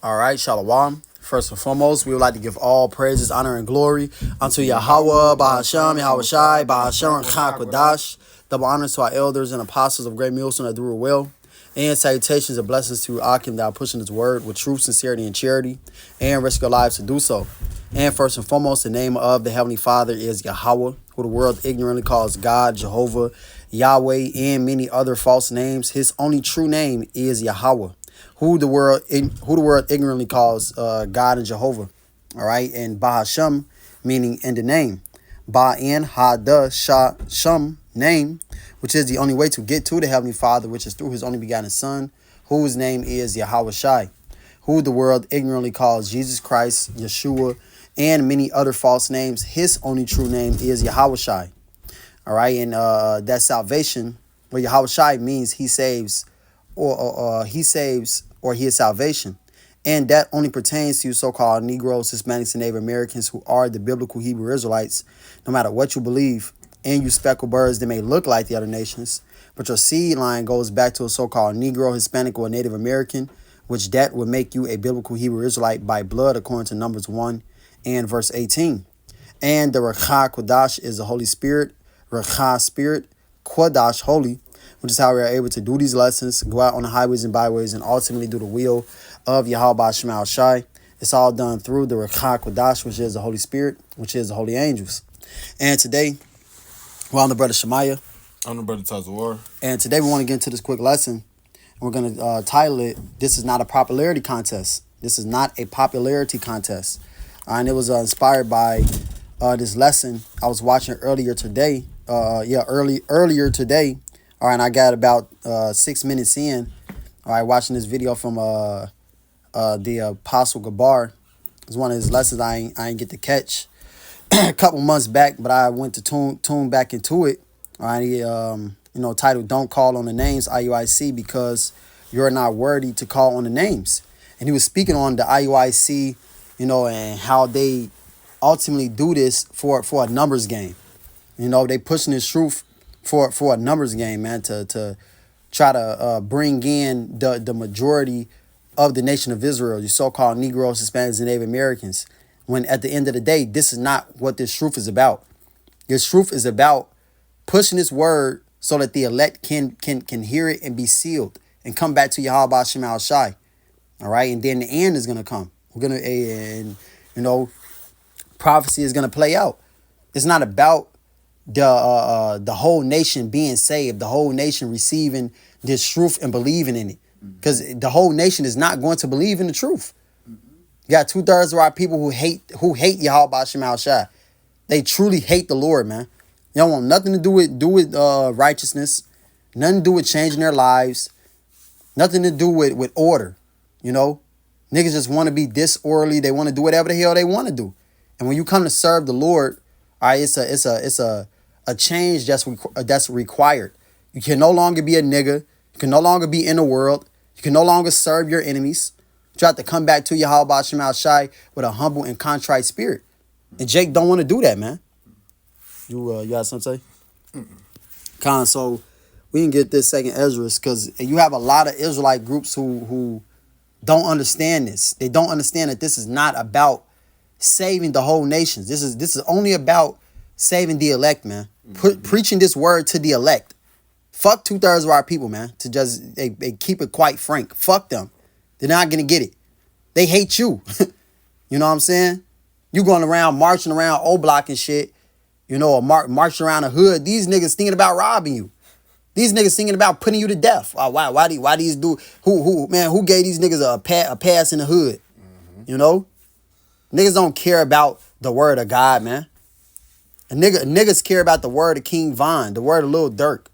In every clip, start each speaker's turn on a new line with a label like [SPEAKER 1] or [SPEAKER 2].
[SPEAKER 1] All right, Shalom. First and foremost, we would like to give all praises, honor, and glory unto Yahweh, Bahasham, Yahweh Shai, Bahasham, Chakwadash. Double honors to our elders and apostles of Great Millstone that do it well. And salutations and blessings to Akim that are pushing his word with truth, sincerity, and charity, and risk your lives to do so. And first and foremost, the name of the Heavenly Father is Yahweh, who the world ignorantly calls God, Jehovah, Yahweh, and many other false names. His only true name is Yahweh, who the world ignorantly calls God and Jehovah. All right, and Bahasham, meaning in the name. Ba'in Hada Sha Shum, name, which is the only way to get to the Heavenly Father, which is through his only begotten Son, whose name is Yahweh Shai, who the world ignorantly calls Jesus Christ, Yeshua, and many other false names. His only true name is Yahweh Shai. All right, and that salvation, well, Yahweh Shai means he saves, or he saves, or he is salvation. And that only pertains to so-called Negroes, Hispanics, and Native Americans who are the biblical Hebrew Israelites, no matter what you believe. And you speckled birds that may look like the other nations, but your seed line goes back to a so-called Negro, Hispanic, or Native American, which that would make you a biblical Hebrew Israelite by blood, according to Numbers 1 and verse 18. And the Rakha Kodash is the Holy Spirit, Rakha Spirit, Kodash, Holy, which is how we are able to do these lessons, go out on the highways and byways, and ultimately do the will of Yahweh Shema Shai. It's all done through the Rakha Kodash, which is the Holy Spirit, which is the Holy Angels. And today, we're on the brother Shemaiah.
[SPEAKER 2] I'm the brother Tazawar.
[SPEAKER 1] And today we want to get into this quick lesson. And we're going to title it, This is Not a Popularity Contest. This is not a popularity contest. And it was inspired by this lesson I was watching earlier today. Earlier today. All right, and I got about 6 minutes in. All right, watching this video from the Apostle Gabar. It's one of his lessons I ain't get to catch a couple months back, but I went to tune back into it. All right, he titled "Don't Call on the Names IUIC because you're not worthy to call on the names." And he was speaking on the IUIC, and how they ultimately do this for a numbers game. They pushing this truth for a numbers game, man, to try to bring in the majority of the nation of Israel, the so-called Negroes, Hispanics, and Native Americans, when at the end of the day, this is not what this truth is about. This truth is about pushing this word so that the elect can hear it and be sealed and come back to Yahweh Shema Shai. All right, and then the end is gonna come. We're gonna, and prophecy is gonna play out. It's not about the whole nation being saved, the whole nation receiving this truth and believing in it, because the whole nation is not going to believe in the truth. You got 2/3 of our people who hate Yahweh Shema Shai. They truly hate the Lord, man. They don't want nothing to do with righteousness, nothing to do with changing their lives, nothing to do with order. Niggas just want to be disorderly. They want to do whatever the hell they want to do. And when you come to serve the Lord, all right, it's a change that's required. You can no longer be a nigga. You can no longer be in the world. You can no longer serve your enemies. You have to come back to Yahweh Shema Shai with a humble and contrite spirit. And Jake don't want to do that, man. You got something to say? Con, so we can get this second Ezra's, because you have a lot of Israelite groups who don't understand this. They don't understand that this is not about saving the whole nation. This is only about saving the elect, man. Preaching this word to the elect. Fuck 2/3 of our people, man. To just they keep it quite frank. Fuck them. They're not gonna get it. They hate you. You know what I'm saying? You going around marching around O Block and shit. Or marching around the hood. These niggas thinking about robbing you. These niggas thinking about putting you to death. Why these dudes? Who gave these niggas a pass in the hood? Niggas don't care about the word of God, man. Niggas care about the word of King Von, the word of Lil Durk.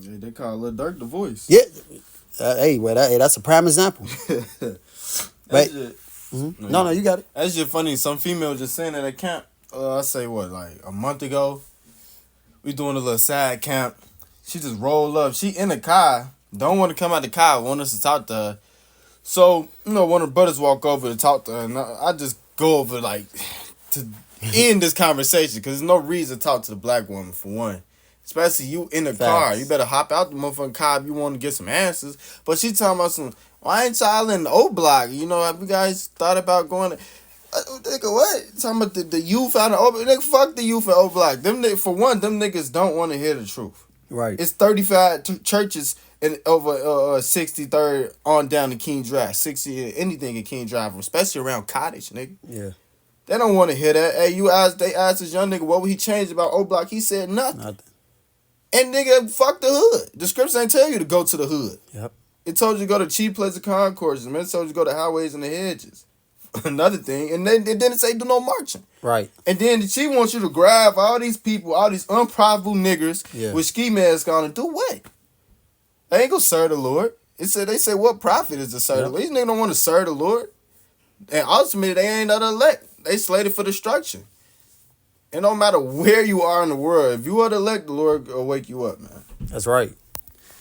[SPEAKER 2] Yeah, they call Lil Durk the voice.
[SPEAKER 1] Yeah. That's a prime example. But no, you got it.
[SPEAKER 2] That's just funny. Some female just saying at a camp. I say what, like a month ago, we doing a little side camp. She just rolled up. She in the car. Don't want to come out the car. Want us to talk to her. So, one of the brothers walk over to talk to her. And I just go over, like, to end this conversation. Because there's no reason to talk to the black woman, for one. Especially you in the car. You better hop out the motherfucking car if you want to get some answers. But she talking about some, Why ain't y'all in the O Block? You know, have you guys thought about going to... nigga, what? Talking about the youth out of O Block? Nigga, fuck the youth in O Block. For one, them niggas don't want to hear the truth.
[SPEAKER 1] Right.
[SPEAKER 2] It's 35 churches in over 63rd on down to King Drive. 60, anything in King Drive, especially around Cottage, nigga.
[SPEAKER 1] Yeah.
[SPEAKER 2] They don't want to hear that. Hey, they asked this young nigga what would he change about O Block. He said nothing. And nigga, fuck the hood. The scripts ain't tell you to go to the hood.
[SPEAKER 1] Yep.
[SPEAKER 2] It told you to go to cheap places, concourses, man. It told you to go to highways and the hedges. Another thing, and then it didn't say do no marching.
[SPEAKER 1] Right.
[SPEAKER 2] And then she wants you to grab all these people, all these unprofitable niggers with ski masks on and do what? They ain't gonna serve the Lord. They say what profit is to serve the Lord? These niggas don't want to serve the Lord. And ultimately they ain't of the elect. They slated for destruction. And no matter where you are in the world, if you are the elect, the Lord will wake you up, man.
[SPEAKER 1] That's right.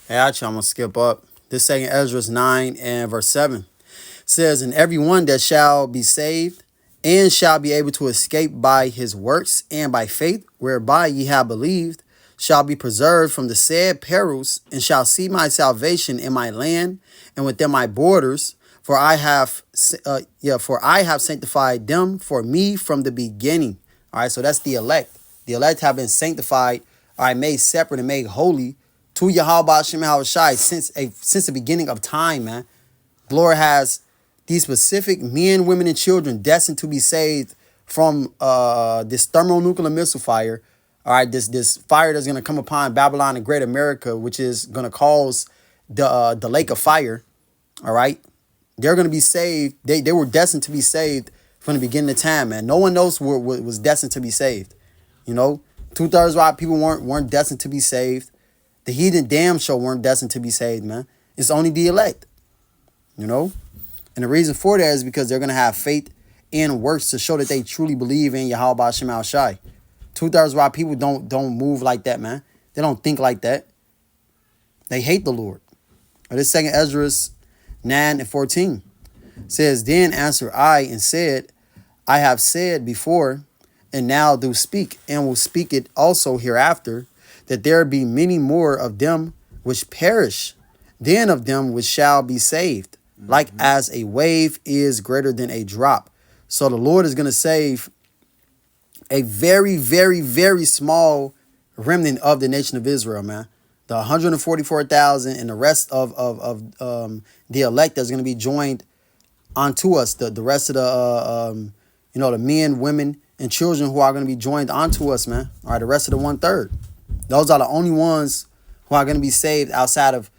[SPEAKER 1] Hey, actually, I'm going to skip up. This second Ezra 9 and verse 7 says, and every one that shall be saved and shall be able to escape by his works and by faith, whereby ye have believed, shall be preserved from the said perils and shall see my salvation in my land and within my borders. For I have sanctified them for me from the beginning. All right, so that's the elect. The elect have been sanctified, all right, made separate and made holy to Yahweh Shem Shai since the beginning of time, man. The Lord has these specific men, women, and children destined to be saved from this thermonuclear missile fire. All right, this fire that's gonna come upon Babylon and Great America, which is gonna cause the lake of fire. All right, they're gonna be saved. They were destined to be saved from the beginning of time, man. No one knows what was destined to be saved. You know, 2/3 of our people weren't destined to be saved. The heathen damn sure weren't destined to be saved, man. It's only the elect. You know, and the reason for that is because they're gonna have faith and works to show that they truly believe in Yahweh Shem Shai. 2/3 of our people don't move like that, man. They don't think like that. They hate the Lord. But this second Ezra 9 and 14 says, then answered I and said, I have said before, and now do speak, and will speak it also hereafter, that there be many more of them which perish than of them which shall be saved. Like as a wave is greater than a drop. So the Lord is going to save a very, very, very small remnant of the nation of Israel, man. The 144,000 and the rest of the elect that's going to be joined onto us. The rest of the the men, women, and children who are going to be joined onto us, man. All right, the rest of the 1/3. Those are the only ones who are going to be saved outside of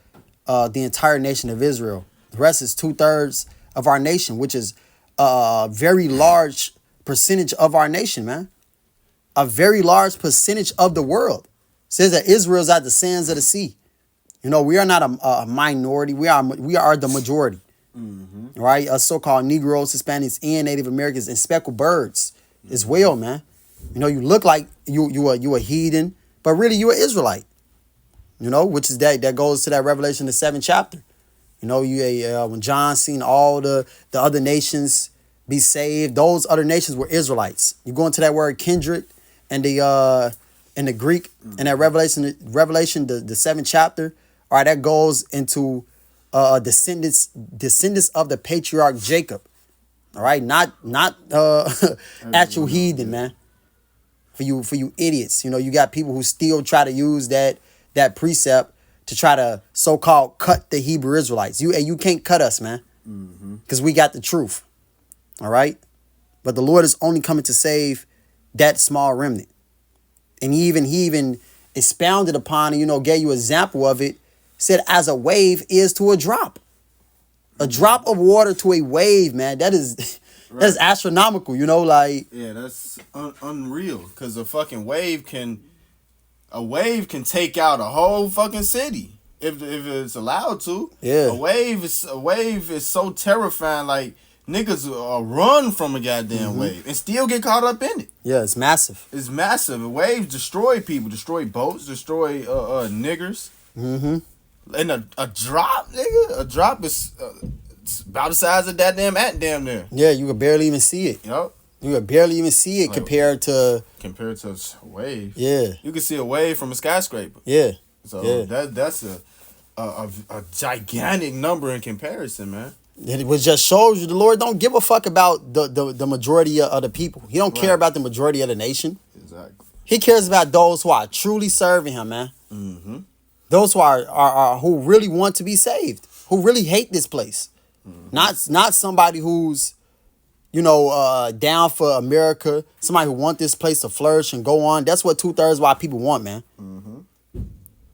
[SPEAKER 1] the entire nation of Israel. The rest is 2/3 of our nation, which is a very large percentage of our nation, man. A very large percentage of the world. It says that Israel is at the sands of the sea. You know, we are not a minority. We are the majority. Mm-hmm. Right? Us so-called Negroes, Hispanics, and Native Americans, and speckled birds as well, man. You know, you look like you a heathen, but really you an Israelite. You know, which is that goes to that Revelation, the 7th chapter. You know, when John seen all the other nations be saved, those other nations were Israelites. You go into that word kindred and in the Greek, and that Revelation, the 7th chapter. All right, that goes into descendants of the patriarch Jacob. All right, not actual heathen, man. For you idiots, you know, you got people who still try to use that precept to try to so-called cut the Hebrew Israelites. You can't cut us, man, because we got the truth. All right, but the Lord is only coming to save that small remnant, and he even expounded upon and gave you an example of it. Said as a wave is to a drop. A drop of water to a wave, man. That is right. That is astronomical, like. Yeah,
[SPEAKER 2] that's unreal. Because a fucking wave can take out a whole fucking city if it's allowed to.
[SPEAKER 1] Yeah.
[SPEAKER 2] A wave is so terrifying. Like niggas run from a goddamn wave and still get caught up in it.
[SPEAKER 1] Yeah, it's massive.
[SPEAKER 2] It's massive. Waves destroy people, destroy boats, destroy niggers.
[SPEAKER 1] Mm-hmm.
[SPEAKER 2] And a drop, nigga, a drop is it's about the size of that damn ant damn there.
[SPEAKER 1] Yeah, you could barely even see it.
[SPEAKER 2] Yep.
[SPEAKER 1] You could barely even see it compared to a wave. Yeah.
[SPEAKER 2] You can see a wave from a skyscraper.
[SPEAKER 1] Yeah.
[SPEAKER 2] So that's a gigantic number in comparison, man.
[SPEAKER 1] It was just shows you the Lord don't give a fuck about the majority of the people. He don't care
[SPEAKER 2] Right.
[SPEAKER 1] about the majority of the nation.
[SPEAKER 2] Exactly.
[SPEAKER 1] He cares about those who are truly serving him, man.
[SPEAKER 2] Mm-hmm.
[SPEAKER 1] Those who are who really want to be saved, who really hate this place. Not somebody who's, down for America, somebody who want this place to flourish and go on. That's what 2/3 of our people want, man.
[SPEAKER 2] Mm-hmm.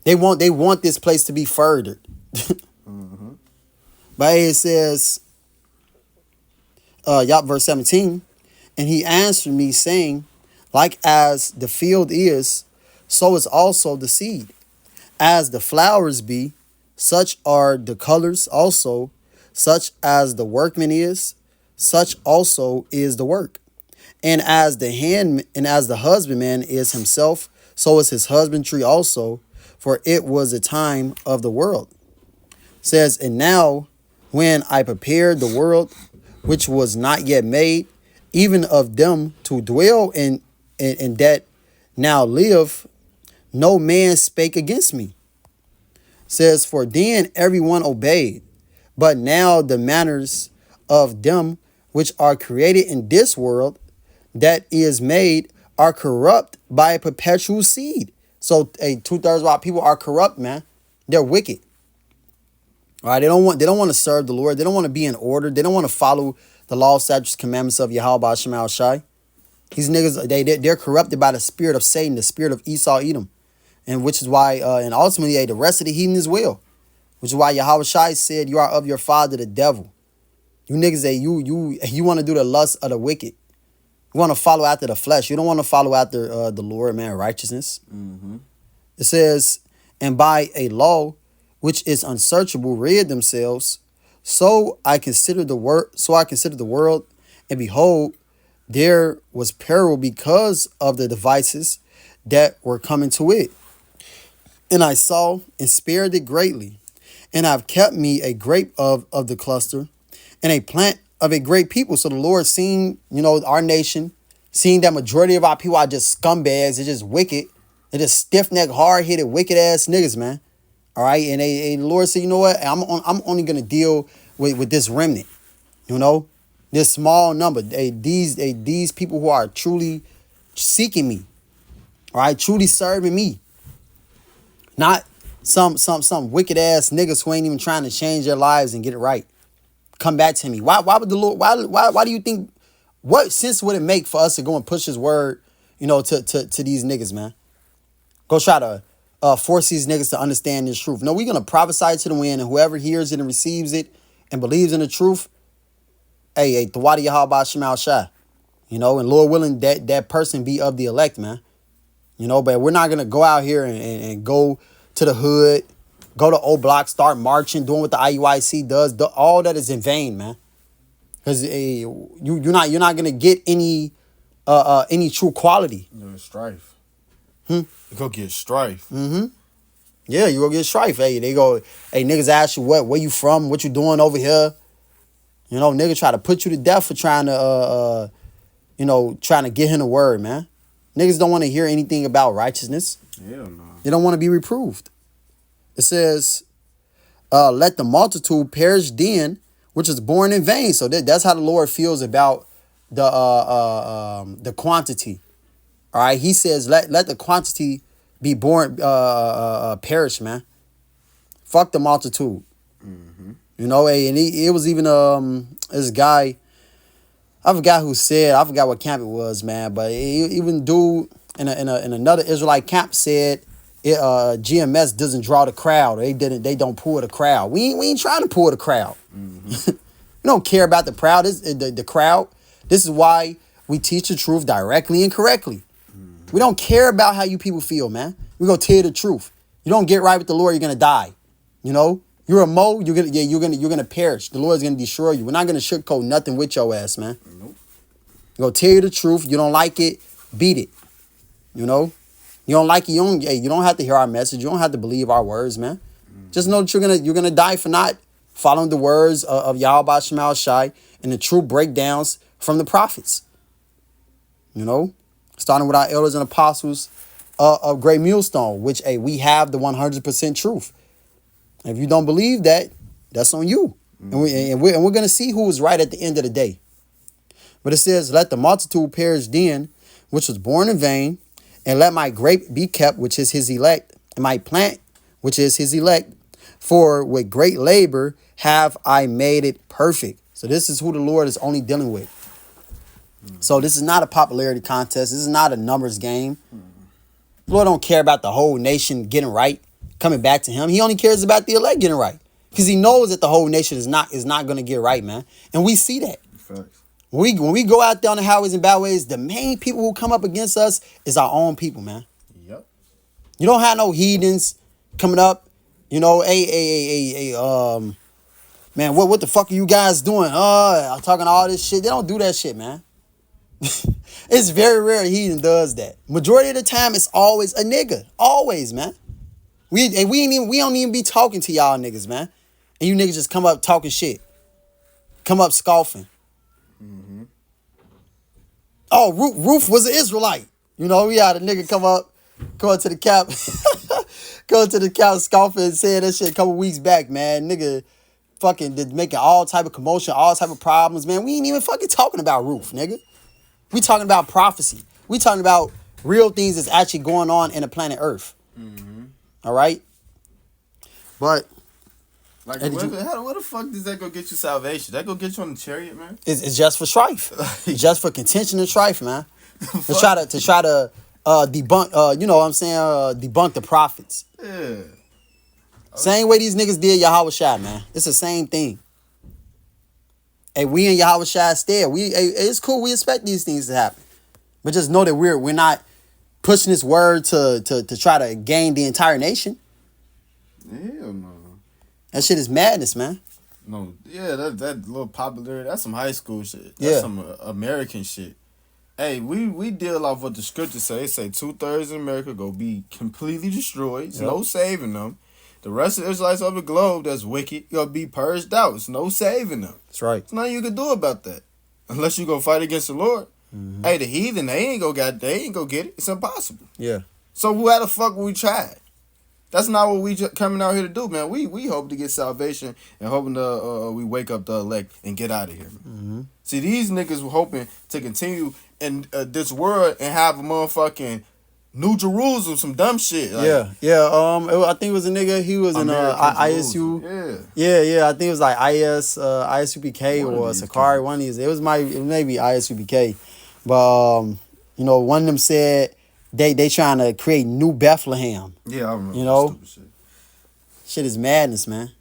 [SPEAKER 1] They want this place to be furthered.
[SPEAKER 2] Mm-hmm.
[SPEAKER 1] But it says, verse 17, and he answered me, saying, like as the field is, so is also the seed. As the flowers be, such are the colors also, such as the workman is, such also is the work. And as the husbandman is himself, so is his husbandry also, for it was the time of the world. It says, and now when I prepared the world, which was not yet made, even of them to dwell in that now live, no man spake against me. It says, for then everyone obeyed, but now the manners of them which are created in this world that is made are corrupt by a perpetual seed. So 2/3 of our people are corrupt, man. They're wicked. All right, they don't want to serve the Lord. They don't want to be in order. They don't want to follow the law, statutes, commandments of Yahweh Shema Shai. These niggas, they're corrupted by the spirit of Satan, the spirit of Esau Edom. And which is why, and ultimately, the rest of the heathen as well. Which is why Yahweh Shai said, you are of your father, the devil. You niggas, you want to do the lust of the wicked. You want to follow after the flesh. You don't want to follow after the Lord, man, righteousness.
[SPEAKER 2] Mm-hmm.
[SPEAKER 1] It says, and by a law which is unsearchable rid themselves. So I considered the world, and behold, there was peril because of the devices that were coming to it. And I saw and spared it greatly, and I've kept me a grape of the cluster, and a plant of a great people. So the Lord seeing, our nation, seeing that majority of our people are just scumbags, they're just wicked, they're just stiff-necked, hard-headed, wicked-ass niggas, man. All right, and the Lord said, you know what? I'm only gonna deal with this remnant, this small number. These people who are truly seeking me, all right, truly serving me, not some wicked ass niggas who ain't even trying to change their lives and get it right. Come back to me. Why would the Lord? Why do you think? What sense would it make for us to go and push His word, to these niggas, man? Go try to force these niggas to understand this truth. No, we're going to prophesy to the wind, and whoever hears it and receives it and believes in the truth, hey, Thawadi Yahweh Shemal Shah, and Lord willing, that person be of the elect, man. But we're not going to go out here and go to the hood, go to O Block, start marching, doing what the IUIC does. All that is in vain, man. Because you're not going to get any true quality.
[SPEAKER 2] Strife.
[SPEAKER 1] You
[SPEAKER 2] go get strife.
[SPEAKER 1] Mm-hmm. Yeah, you go get strife. Hey, niggas ask you where you from, what you doing over here. Niggas try to put you to death for trying to get him the word, man. Niggas don't want to hear anything about righteousness.
[SPEAKER 2] Hell no.
[SPEAKER 1] They don't want to be reproved. It says, let the multitude perish then, which is born in vain. So that's how the Lord feels about the quantity. All right, He says, let the quantity be born, perish, man. Fuck the multitude.
[SPEAKER 2] Mm-hmm.
[SPEAKER 1] And it was even this guy, I forgot what camp it was, man. But even dude in another Israelite camp said, GMS doesn't draw the crowd. They don't pull the crowd. We ain't trying to pull the crowd.
[SPEAKER 2] Mm-hmm.
[SPEAKER 1] We don't care about the crowd. The crowd. This is why we teach the truth directly and correctly. We don't care about how you people feel, man. We're gonna tell you the truth. You don't get right with the Lord, you're gonna die. You're a mo, you're gonna perish. The Lord's gonna destroy you. We're not gonna sugarcoat nothing with your ass, man.
[SPEAKER 2] Nope.
[SPEAKER 1] We're gonna tell you the truth. You don't like it, beat it. You don't like it, you don't have to hear our message. You don't have to believe our words, man. Just know that you're gonna die for not following the words of Yahweh Shemal Shai and the true breakdowns from the prophets. Starting with our elders and apostles of Great Millstone, which we have the 100% truth. If you don't believe that, that's on you. And we're going to see who was right at the end of the day. But it says, let the multitude perish then, which was born in vain, and let my grape be kept, which is his elect, and my plant, which is his elect. For with great labor have I made it perfect. So this is who the Lord is only dealing with. So this is not a popularity contest. This is not a numbers game. The Lord don't care about the whole nation getting right, coming back to him. He only cares about the elect getting right. Because he knows that the whole nation is not going to get right, man. And we see that.
[SPEAKER 2] Facts.
[SPEAKER 1] When we go out there on the highways and byways, the main people who come up against us is our own people, man.
[SPEAKER 2] Yep.
[SPEAKER 1] You don't have no heathens coming up, you know, man, what the fuck are you guys doing? I'm talking all this shit. They don't do that shit, man. It's very rare a heathen does that. Majority of the time, it's always a nigga. Always, man. We don't even be talking to y'all niggas, man. And you niggas just come up talking shit. Come up scoffing. Oh, Ruth was an Israelite. You know, we had a nigga come up to the cap, go to the cap scoffing and saying that shit a couple weeks back, man. Nigga fucking did making all type of commotion, all type of problems, man. We ain't even fucking talking about Ruth, nigga. We talking about prophecy. We talking about real things that's actually going on in the planet Earth. All right? But
[SPEAKER 2] Like, where the fuck does that go get you salvation? That go get you on the chariot, man?
[SPEAKER 1] it's just for strife. It's just for contention and strife, man. To try to debunk, you know what I'm saying, debunk the prophets.
[SPEAKER 2] Yeah.
[SPEAKER 1] Same way these niggas did Yahweh Shai, man. It's the same thing. Hey, we in Yahweh Shai's stead. It's cool. We expect these things to happen. But just know that we're not pushing this word to try to gain the entire nation.
[SPEAKER 2] Hell no.
[SPEAKER 1] That shit is madness, man.
[SPEAKER 2] No, yeah, that little popularity, that's some high school shit. That's
[SPEAKER 1] Yeah.
[SPEAKER 2] some American shit. Hey, we deal off what the scriptures say. It say 2/3 of America go be completely destroyed. It's no saving them. The rest of the Israelites of the globe that's wicked gonna be purged out. It's no saving them.
[SPEAKER 1] That's right.
[SPEAKER 2] There's nothing you can do about that. Unless you go fight against the Lord. Hey, the heathen, they ain't go get it. It's impossible.
[SPEAKER 1] Yeah.
[SPEAKER 2] So why the fuck would we try? That's not what we coming out here to do, man. We hope to get salvation and hoping to we wake up the elect and get out of here, man. See, these niggas were hoping to continue in this world and have a motherfucking New Jerusalem, some dumb shit. Like,
[SPEAKER 1] I think it was a nigga. He was in ISU. Yeah. I think it was like ISUPK or Sakari. One of these. It may be ISUPK, but you know, one of them said they trying to create New Bethlehem.
[SPEAKER 2] Yeah, I remember.
[SPEAKER 1] You know,
[SPEAKER 2] that stupid
[SPEAKER 1] shit is madness, man.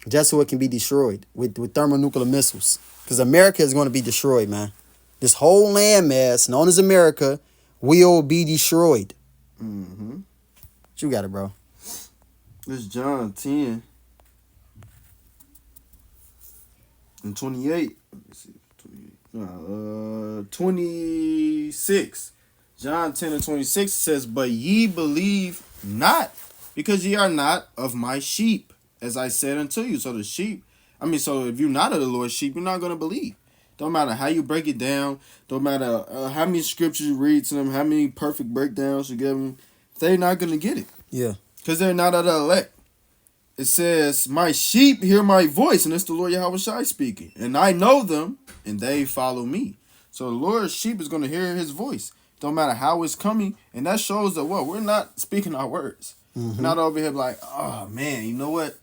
[SPEAKER 1] Just so it can be destroyed with thermonuclear missiles, because America is going to be destroyed, man. This whole landmass known as America will be destroyed. What you got it, bro?
[SPEAKER 2] This John 10 and 28. Let me see. 26. John 10 and 26 says, but ye believe not, because ye are not of my sheep, as I said unto you. So so if you're not of the Lord's sheep, you're not going to believe. Don't matter how you break it down. Don't matter how many scriptures you read to them, how many perfect breakdowns you give them. They're not going to get it.
[SPEAKER 1] Yeah.
[SPEAKER 2] Because they're not of the elect. It says, my sheep hear my voice, and it's the Lord Yahweh Shai speaking. And I know them, and they follow me. So the Lord's sheep is going to hear his voice. Don't matter how it's coming. And that shows that, we're not speaking our words. We're not over here like, oh, man, you know what?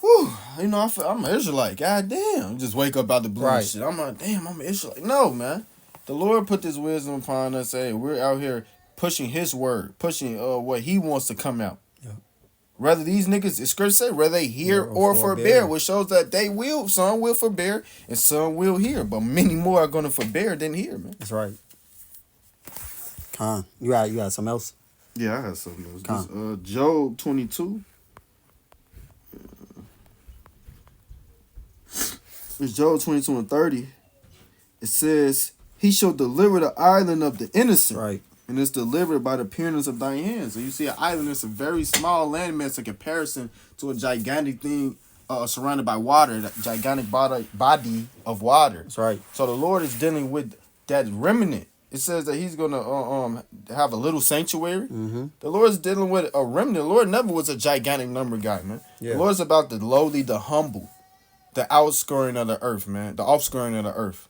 [SPEAKER 2] Whew, you know, I'm an Israelite. God damn. Just wake up out the blue and shit. I'm like, damn, I'm an Israelite. No, man. The Lord put this wisdom upon us. Hey, we're out here pushing his word, pushing what he wants to come out. Yeah. Whether these niggas, the scripture say, whether they hear or forbear, which shows that some will forbear and some will hear. But many more are going to forbear than hear, man.
[SPEAKER 1] That's right. Con, you got something else?
[SPEAKER 2] Yeah, I have something else. This, Job 22. It's Job 22 and 30. It says, he shall deliver the island of the innocent.
[SPEAKER 1] Right.
[SPEAKER 2] And it's delivered by the pureness of thy hands. So you see, an island is a very small landmass in comparison to a gigantic thing surrounded by water, that gigantic body of water.
[SPEAKER 1] That's right.
[SPEAKER 2] So the Lord is dealing with that remnant it says that he's gonna have a little sanctuary.
[SPEAKER 1] Mm-hmm.
[SPEAKER 2] The Lord's dealing with a remnant. The Lord never was a gigantic number guy, man.
[SPEAKER 1] Yeah.
[SPEAKER 2] The Lord's about the lowly, the humble, the outscoring of the earth, man. The offscoring of the earth.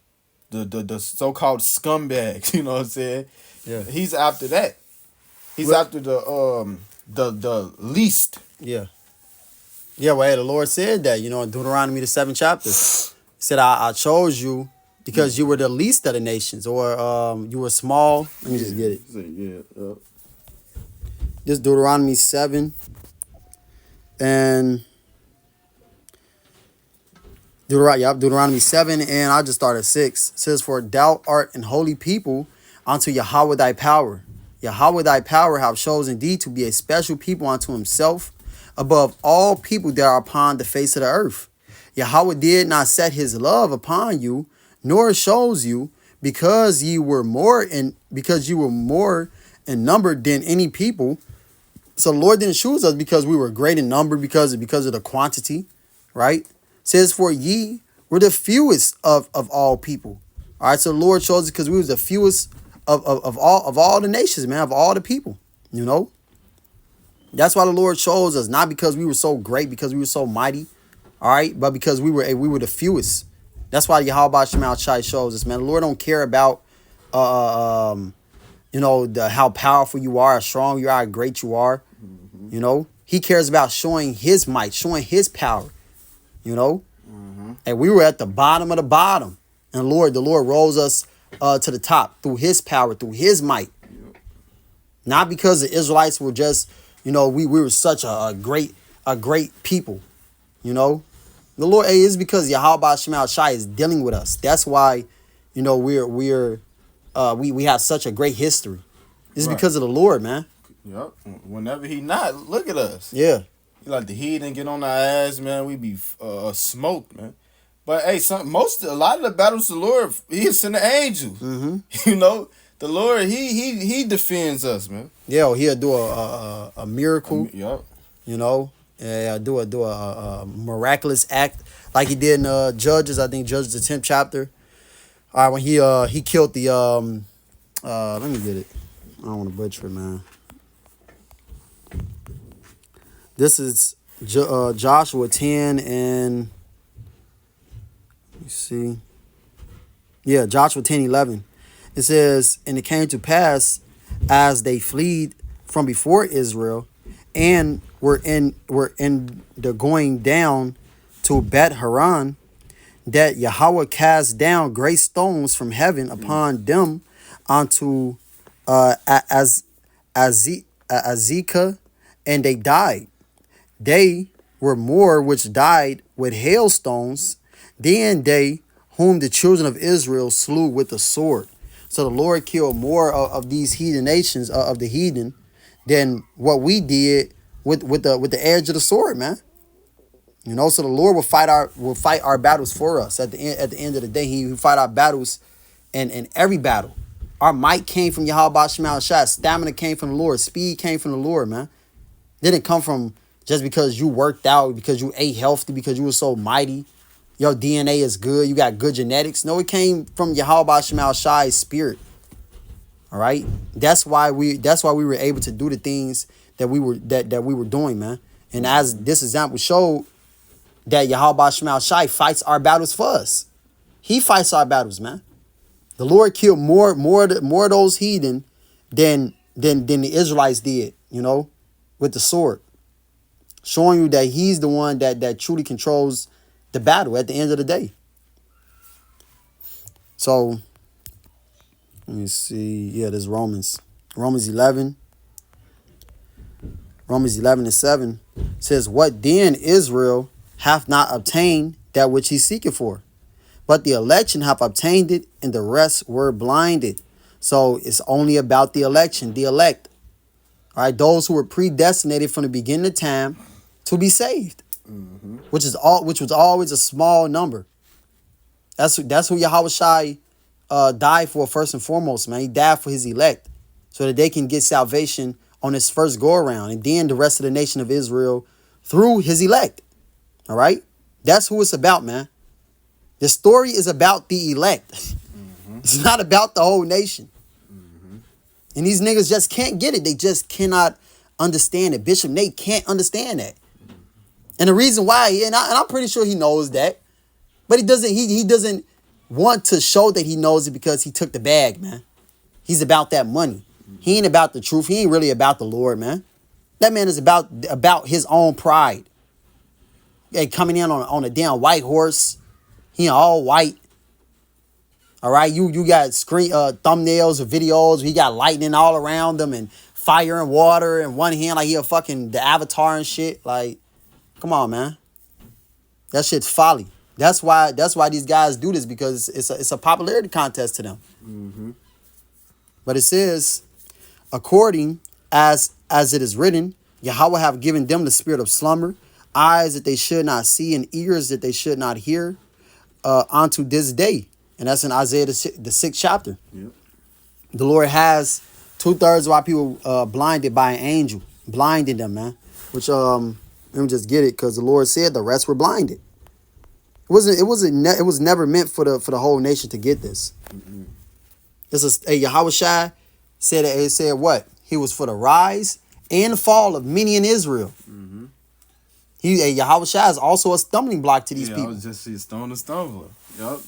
[SPEAKER 2] The so-called scumbags, you know what I'm saying?
[SPEAKER 1] Yeah.
[SPEAKER 2] He's after that. He's
[SPEAKER 1] Well-
[SPEAKER 2] after the least.
[SPEAKER 1] Yeah. Yeah, well, hey, the Lord said that, in Deuteronomy, the 7th chapter. He said, I chose you because you were the least of the nations, or you were small. Let me just get it.
[SPEAKER 2] Yeah.
[SPEAKER 1] This Deuteronomy 7 and Deuteronomy 7, and I just started 6. It says, for thou art an holy people unto Yahweh thy power. Yahweh thy power have chosen thee to be a special people unto himself above all people that are upon the face of the earth. Yahweh did not set his love upon you, nor shows you, because you were more in number than any people. So the Lord didn't choose us because we were great in number, because of the quantity, right? It says, for ye were the fewest of all people. All right, so the Lord chose us because we was the fewest of all the nations, man, of all the people, That's why the Lord chose us, not because we were so great, because we were so mighty, all right, but because we were the fewest. That's why Yahweh Shema Shai shows us, man. The Lord don't care about how powerful you are, how strong you are, how great you are. He cares about showing his might, showing his power. And we were at the bottom of the bottom, and the Lord rose us to the top through his power, through his might. Not because the Israelites were just, we were such a great people. The Lord, is because Yahweh Shema Shai is dealing with us. That's why, we have such a great history. It's
[SPEAKER 2] Right.
[SPEAKER 1] because of the Lord, man.
[SPEAKER 2] Yep. Whenever he not, look at us.
[SPEAKER 1] Yeah.
[SPEAKER 2] He like the heathen get on our ass, man. We be smoked, man. But hey, a lot of the battles the Lord, he sent the angels.
[SPEAKER 1] Mm-hmm.
[SPEAKER 2] The Lord, he defends us, man.
[SPEAKER 1] Yeah, he'll do a miracle.
[SPEAKER 2] Yep.
[SPEAKER 1] Do a miraculous act like he did in Judges. I think Judges the 10th chapter. All right, when he killed the let me get it. I don't want to butcher it, man. This is Joshua 10 and let me see. Yeah, Joshua 10:11. It says, and it came to pass as they fled from before Israel and were in the going down to Bet Haran, that Yahweh cast down great stones from heaven upon them unto Azekah, and they died. They were more which died with hailstones than they whom the children of Israel slew with the sword. So the Lord killed more of these heathen nations, of the heathen, than what we did with the edge of the sword, man. So the Lord will fight our battles for us. At the end of the day, He will fight our battles, in every battle. Our might came from Yahweh Shema Shai. Stamina came from the Lord. Speed came from the Lord, man. Didn't come from just because you worked out, because you ate healthy, because you were so mighty. Your DNA is good. You got good genetics. No, it came from Yahweh Shema Shai's spirit. All right. That's why we were able to do the things that we were doing, man. And as this example showed, that Yahweh Shema Shai fights our battles for us. He fights our battles, man. The Lord killed more of those heathen than the Israelites did, with the sword. Showing you that he's the one that truly controls the battle at the end of the day. So, let me see. Yeah, there's Romans 11. Romans 11:7 says, what then Israel hath not obtained that which he seeketh for? But the election hath obtained it, and the rest were blinded. So it's only about the election, the elect. All right, those who were predestinated from the beginning of time to be saved, which was always a small number. That's who Yahweh Shai died for first and foremost, man. He died for his elect, so that they can get salvation on his first go around, and then the rest of the nation of Israel through his elect. All right, that's who it's about, man. The story is about the elect. It's not about the whole nation. And these niggas just can't get it. They just cannot understand it. Bishop Nate can't understand that. And the reason why, and I'm pretty sure he knows that, but he doesn't want to show that he knows it because he took the bag, man. He's about that money. He ain't about the truth. He ain't really about the Lord, man. That man is about his own pride. Hey, coming in on a damn white horse. He all white. All right, you got screen thumbnails or videos. He got lightning all around him and fire and water in one hand, like he a fucking the Avatar and shit. Like, come on, man. That shit's folly. That's why these guys do this, because it's a popularity contest to them.
[SPEAKER 2] Mm-hmm.
[SPEAKER 1] But it says, according as it is written, Yahweh have given them the spirit of slumber, eyes that they should not see, and ears that they should not hear, unto this day. And that's in Isaiah the 6th chapter.
[SPEAKER 2] Yep.
[SPEAKER 1] The Lord has 2/3 of our people blinded by an angel, blinding them, man. Which let me just get it, because the Lord said the rest were blinded. It was never meant for the whole nation to get this.
[SPEAKER 2] Mm-hmm.
[SPEAKER 1] Yahweh Shai said what? He was for the rise and fall of many in Israel.
[SPEAKER 2] Mm-hmm.
[SPEAKER 1] Yahweh Shai is also a stumbling block to these people.
[SPEAKER 2] I was just a stone and stumbler. Yup.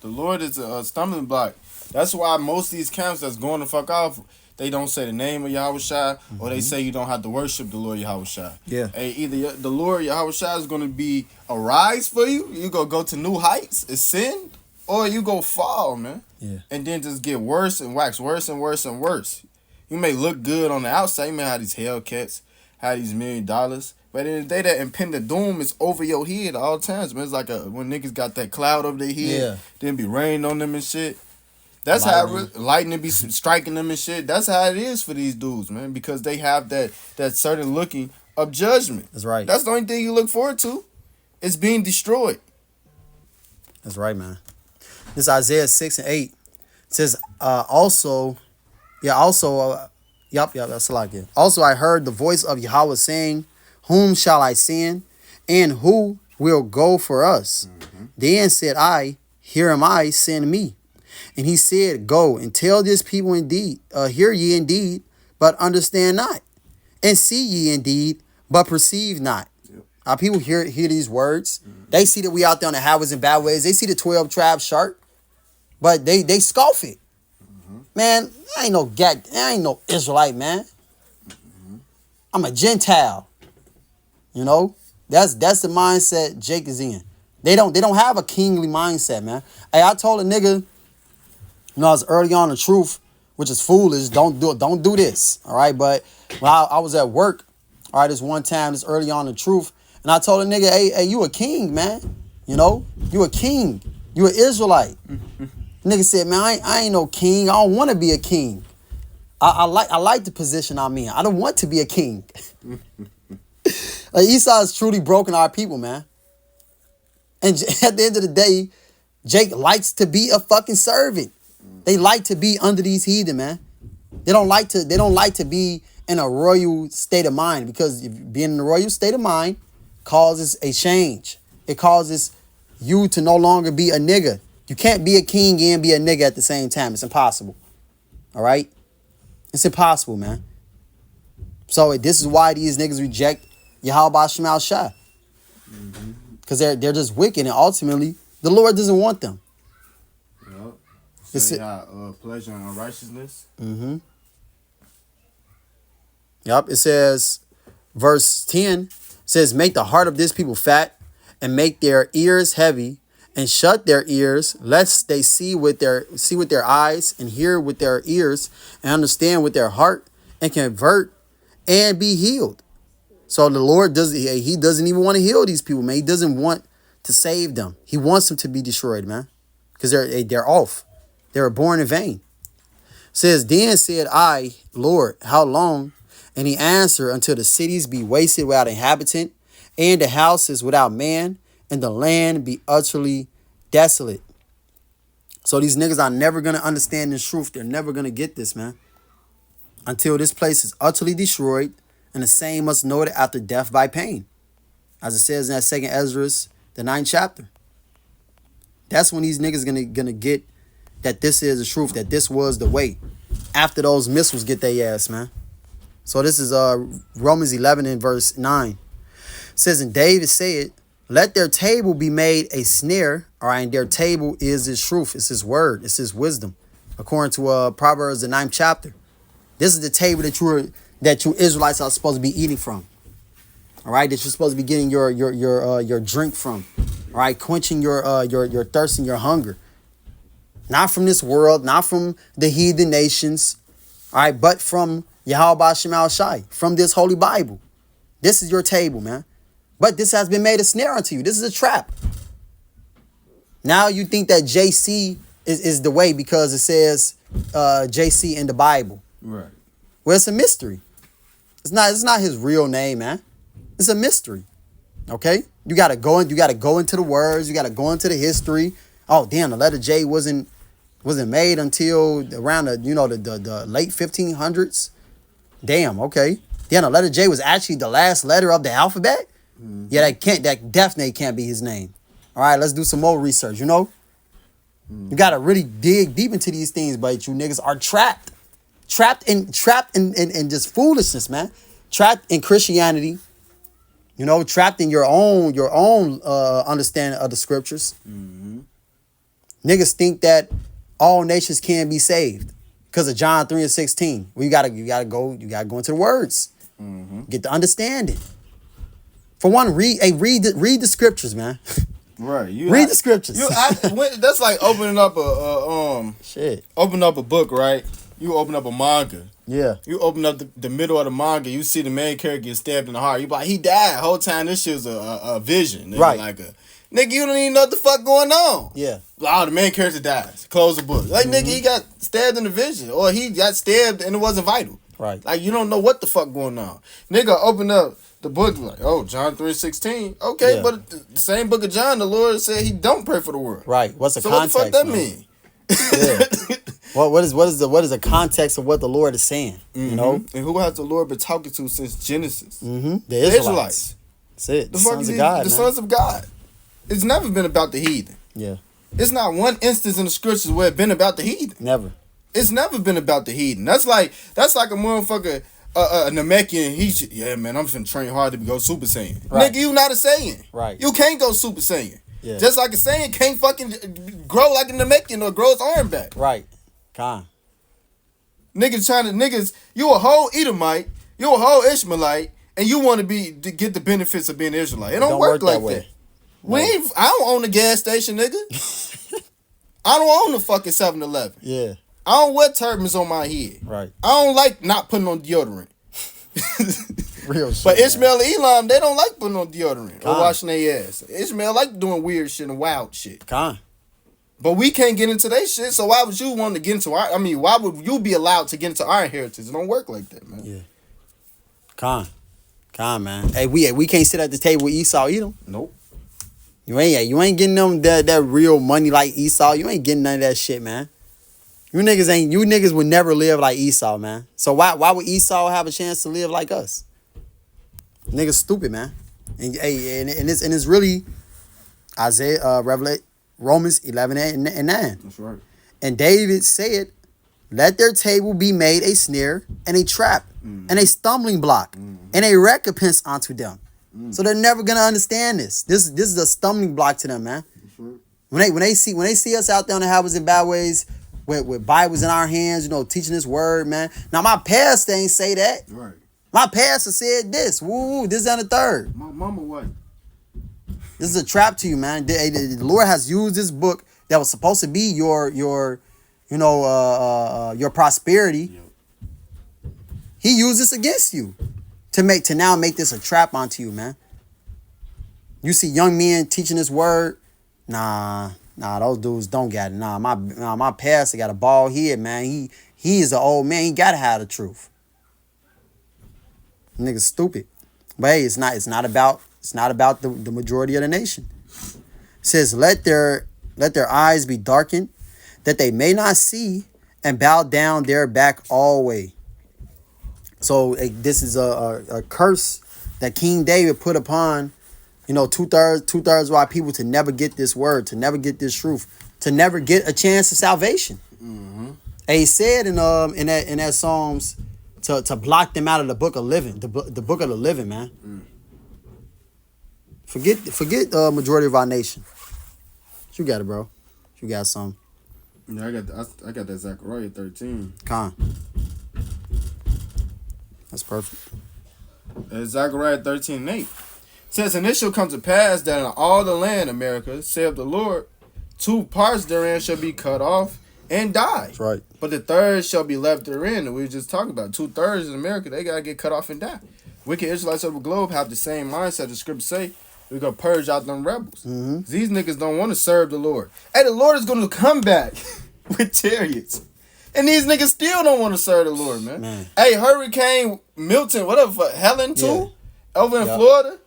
[SPEAKER 2] The Lord is a stumbling block. That's why most of these camps that's going the fuck off, they don't say the name of Yahweh Shai, or they say you don't have to worship the Lord Yahweh Shai.
[SPEAKER 1] Yeah.
[SPEAKER 2] Hey, either the Lord Yahweh Shai is going to be a rise for you, you go to new heights, ascend, or you go fall, man.
[SPEAKER 1] Yeah.
[SPEAKER 2] And then just get worse and wax worse and worse and worse. You may look good on the outside. You may have these Hellcats, have these $1 million. But at the end of the day, that impending doom is over your head at all times, man. It's like when niggas got that cloud over their head,
[SPEAKER 1] Yeah.
[SPEAKER 2] then be raining on them and shit. That's how lightning be striking them and shit. That's how it is for these dudes, man, because they have that certain looking of judgment.
[SPEAKER 1] That's right.
[SPEAKER 2] That's the only thing you look forward to. It's being destroyed.
[SPEAKER 1] That's right, man. This Isaiah 6 and 8 says, that's a lot again. Also, I heard the voice of Yahweh saying, whom shall I send, and who will go for us? Mm-hmm. Then said I, here am I, send me. And he said, go and tell this people indeed, hear ye indeed, but understand not, and see ye indeed, but perceive not. Yep. Our people hear these words. Mm-hmm. They see that we out there on the highways and byways. They see the 12 tribes chart, but they scoff it. Mm-hmm. Man, I ain't no Israelite, man. Mm-hmm. I'm a Gentile. You know, that's the mindset Jake is in. They don't have a kingly mindset, man. Hey, I told a nigga, I was early on the truth, which is foolish. Don't do this. All right. But when I was at work, all right, this one time, this early on the truth, and I told a nigga, hey, you a king, man. You know, you a king. You an Israelite. Nigga said, man, I ain't no king. I don't want to be a king. I like the position I'm in. I don't want to be a king. Like, Esau is truly broken our people, man. And at the end of the day, Jake likes to be a fucking servant. They like to be under these heathen, man. They don't like to be in a royal state of mind, because being in a royal state of mind causes a change. It causes you to no longer be a nigga. You can't be a king and be a nigga at the same time. It's impossible. All right? It's impossible, man. So this is why these niggas reject Yahweh Shemal Shah. Because they're just wicked, and ultimately the Lord doesn't want them.
[SPEAKER 2] Yep. So they have pleasure in unrighteousness. Mm-hmm.
[SPEAKER 1] Yep. It says, verse 10 says, make the heart of this people fat, and make their ears heavy, and shut their ears, lest they see with their eyes, and hear with their ears, and understand with their heart, and convert and be healed. So the Lord doesn't even want to heal these people, man. He doesn't want to save them. He wants them to be destroyed, man, because they're off. They were born in vain. It says, then said I, Lord, how long? And he answered, until the cities be wasted without inhabitant, and the houses without man, and the land be utterly desolate. So these niggas are never going to understand this truth. They're never going to get this, man, until this place is utterly destroyed. And the same must know it after death by pain, as it says in that 2nd Ezra, the 9th chapter. That's when these niggas gonna get that this is the truth, that this was the way. after those missiles get their ass, man. So this is Romans 11 and verse 9. It says, and David said, let their table be made a snare. All right, and their table is his truth. It's his word. It's his wisdom. According to Proverbs, the 9th chapter. This is the table that you Israelites are supposed to be eating from. All right, that you're supposed to be getting your drink from. All right, quenching your thirst and your hunger. Not from this world, not from the heathen nations. All right, but from Yahweh Shema Shai, from this holy Bible. This is your table, man. But this has been made a snare unto you. This is a trap. Now you think that JC is the way because it says JC in the Bible.
[SPEAKER 2] Right.
[SPEAKER 1] Well, it's a mystery. It's not his real name, man. It's a mystery. Okay? You gotta go into the words, you gotta go into the history. Oh, damn, the letter J wasn't made until around the late 1500s. Damn, okay. Damn, the letter J was actually the last letter of the alphabet? Mm-hmm. Yeah, that definitely can't be his name. All right, let's do some more research, you know? Mm-hmm. You gotta really dig deep into these things, but you niggas are trapped. Trapped in just foolishness, man. Trapped in Christianity. You know, trapped in your own understanding of the scriptures. Mm-hmm. Niggas think that all nations can be saved because of John 3 and 16. Well, you gotta go into the words. Mm-hmm. Get the understanding. For one, read the scriptures, man.
[SPEAKER 2] Right.
[SPEAKER 1] Read the scriptures.
[SPEAKER 2] That's like opening up open up a book, right? You open up a manga.
[SPEAKER 1] Yeah.
[SPEAKER 2] You open up the middle of the manga, you see the main character get stabbed in the heart. You be like, he died. The whole time this shit was a vision. Nigga.
[SPEAKER 1] Right.
[SPEAKER 2] Like nigga, you don't even know what the fuck going on.
[SPEAKER 1] Yeah.
[SPEAKER 2] Oh, the main character dies. Close the book. Like, nigga, he got stabbed in the vision. Or he got stabbed and it wasn't vital.
[SPEAKER 1] Right.
[SPEAKER 2] Like, you don't know what the fuck going on. Nigga, open up the book like, oh, John 3:16. Okay, yeah. But the same book of John, the Lord said he don't pray for the world.
[SPEAKER 1] Right. What's the context?
[SPEAKER 2] What the fuck that mean?
[SPEAKER 1] Yeah. What is the context of what the Lord is saying? Mm-hmm. You know?
[SPEAKER 2] And who has the Lord been talking to since Genesis?
[SPEAKER 1] Mm-hmm. The Israelites. That's it. The sons of God.
[SPEAKER 2] The sons of God. It's never been about the heathen.
[SPEAKER 1] Yeah.
[SPEAKER 2] It's not one instance in the scriptures where it's been about the heathen.
[SPEAKER 1] Never.
[SPEAKER 2] It's never been about the heathen. That's like a motherfucker, a Namekian. Yeah, man, I'm finna train hard to go Super Saiyan. Right. Nigga, you not a Saiyan.
[SPEAKER 1] Right.
[SPEAKER 2] You can't go Super Saiyan.
[SPEAKER 1] Yeah.
[SPEAKER 2] Just like a Saiyan can't fucking grow like a Namekian or grow his arm back.
[SPEAKER 1] Right. Con.
[SPEAKER 2] Niggas, you a whole Edomite, you a whole Ishmaelite, and you want to get the benefits of being an Israelite. It don't work like that. No. I don't own a gas station, nigga. I don't own the fucking 7-Eleven.
[SPEAKER 1] Yeah.
[SPEAKER 2] I don't wear turbans on my head.
[SPEAKER 1] Right.
[SPEAKER 2] I don't like not putting on deodorant.
[SPEAKER 1] Real shit.
[SPEAKER 2] But Ishmael and Elam, they don't like putting on deodorant or washing their ass. Ishmael like doing weird shit and wild shit. But we can't get into that shit, so why would you want to get into why would you be allowed to get into our inheritance? It don't work like that, man.
[SPEAKER 1] Yeah. Con, man. Hey, we can't sit at the table with Esau either.
[SPEAKER 2] Nope.
[SPEAKER 1] You ain't getting them that real money like Esau. You ain't getting none of that shit, man. You niggas would never live like Esau, man. So why would Esau have a chance to live like us? Niggas stupid, man. And it's really Romans 11 and 9.
[SPEAKER 2] That's right.
[SPEAKER 1] And David said, let their table be made a snare and a trap and a stumbling block and a recompense unto them. So they're never gonna understand this. This is a stumbling block to them, man. Right. When they see us out there on the highways and byways with Bibles in our hands, teaching this word, man. Now my pastor ain't say that.
[SPEAKER 2] Right.
[SPEAKER 1] My pastor said this. Woo, this and the third.
[SPEAKER 2] My mama what?
[SPEAKER 1] This is a trap to you, man. The Lord has used this book that was supposed to be your prosperity. Yep. He used this against you to now make this a trap onto you, man. You see young men teaching this word, nah, those dudes don't got it. My pastor got a bald head, man. He is an old man. He gotta have the truth. Niggas stupid. But hey, it's not about the majority of the nation. It says, let their eyes be darkened, that they may not see, and bow down their back always. So this is a curse that King David put upon, two-thirds of our people to never get this word, to never get this truth, to never get a chance of salvation. Mm-hmm. And he said in that Psalms to block them out of the book of living, the book of the living, man. Forget majority of our nation. You got it, bro. You got some.
[SPEAKER 2] Yeah, I got that Zechariah 13.
[SPEAKER 1] Con. That's perfect.
[SPEAKER 2] Zechariah 13:8 says, and it shall come to pass that in all the land, America, saith the Lord, 2 parts therein shall be cut off and die.
[SPEAKER 1] That's right.
[SPEAKER 2] But the third shall be left therein. And we were just talking about 2/3 in America, they gotta get cut off and die. Wicked Israelites of the globe have the same mindset. The scriptures say we're gonna purge out them rebels. These niggas don't want to serve the Lord. Hey, the Lord is gonna come back with chariots. And these niggas still don't want to serve the Lord, man. Hey, Hurricane Milton, whatever, Helen too, over in Florida.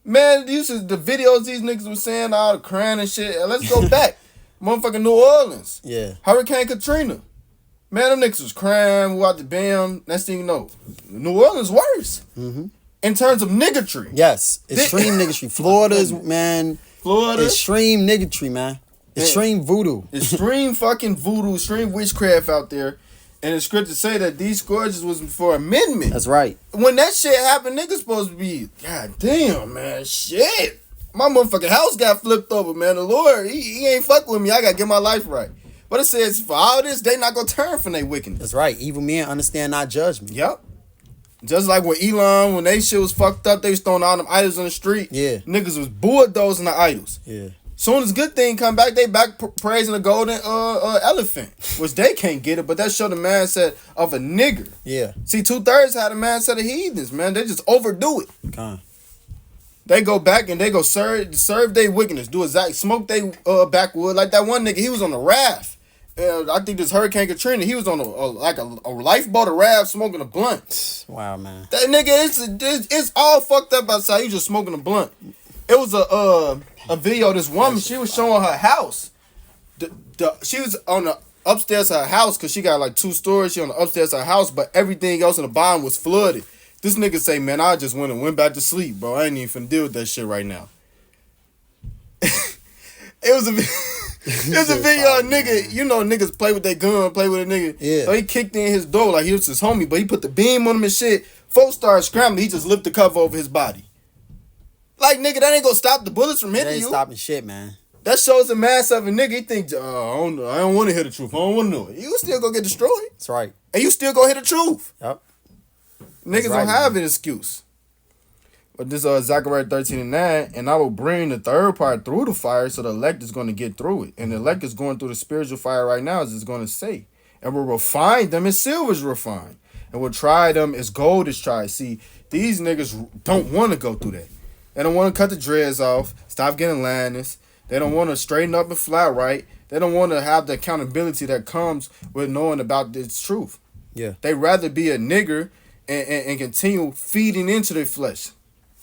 [SPEAKER 2] Man, the videos these niggas were saying, all the crying and shit. Let's go back. Motherfucking New Orleans.
[SPEAKER 1] Yeah.
[SPEAKER 2] Hurricane Katrina. Man, them niggas was crying, we out the bam. Next thing you know, New Orleans worse. In terms of niggatry.
[SPEAKER 1] Yes. Extreme niggatry. Florida's, man.
[SPEAKER 2] Florida.
[SPEAKER 1] Extreme niggatry, man. Extreme voodoo.
[SPEAKER 2] Extreme fucking voodoo, extreme witchcraft out there. And the scriptures say that these scourges was for amendment.
[SPEAKER 1] That's right.
[SPEAKER 2] When that shit happened, niggas supposed to be, God damn, man, shit. My motherfucking house got flipped over, man. The Lord, he ain't fuck with me. I gotta get my life right. But it says, for all this, they not gonna turn from their wickedness.
[SPEAKER 1] That's right. Evil men understand not judgment.
[SPEAKER 2] Yep. Just like when Elon, when they shit was fucked up, they was throwing all them idols on the street.
[SPEAKER 1] Yeah.
[SPEAKER 2] Niggas was bulldozing the idols.
[SPEAKER 1] Yeah.
[SPEAKER 2] Soon as good thing come back, they back praising the golden elephant, which they can't get it, but that showed the mindset of a nigger.
[SPEAKER 1] Yeah.
[SPEAKER 2] See, 2/3 had a mindset of heathens, man. They just overdo it.
[SPEAKER 1] Con.
[SPEAKER 2] They go back and they go serve their wickedness, do exact smoke they backwood like that one nigga. He was on a raft. I think this Hurricane Katrina. He was on a lifeboat, a raft, smoking a blunt.
[SPEAKER 1] Wow, man.
[SPEAKER 2] That nigga, it's all fucked up outside. You just smoking a blunt. It was a video of this woman. She was showing her house. She was on the upstairs of her house because she got like 2 stories. She on the upstairs of her house, but everything else in the bottom was flooded. This nigga say, man, I just went back to sleep, bro. I ain't even finna deal with that shit right now. It was a video of a nigga, you know, niggas play with their gun, play with a nigga.
[SPEAKER 1] Yeah.
[SPEAKER 2] So he kicked in his door like he was his homie, but he put the beam on him and shit. Folks started scrambling. He just lifted the cover over his body. Like, nigga, that ain't gonna stop the bullets from hitting
[SPEAKER 1] They ain't
[SPEAKER 2] you.
[SPEAKER 1] stopping shit, man.
[SPEAKER 2] That shows the mass of a nigga. He think, I don't want to hear the truth. I don't want to know it. You still gonna get destroyed.
[SPEAKER 1] That's right.
[SPEAKER 2] And you still gonna hear the truth.
[SPEAKER 1] Yep.
[SPEAKER 2] Niggas
[SPEAKER 1] right,
[SPEAKER 2] don't have an excuse. But this Zechariah 13:9, and I will bring the third part through the fire, so the elect is going to get through it. And the elect is going through the spiritual fire right now, as it's going to say. And we'll refine them as silver is refined. And we'll try them as gold is tried. See, these niggas don't want to go through that. They don't want to cut the dreads off, stop getting landness. They don't want to straighten up and flat right. They don't want to have the accountability that comes with knowing about this truth.
[SPEAKER 1] Yeah.
[SPEAKER 2] They rather be a nigger and continue feeding into their flesh.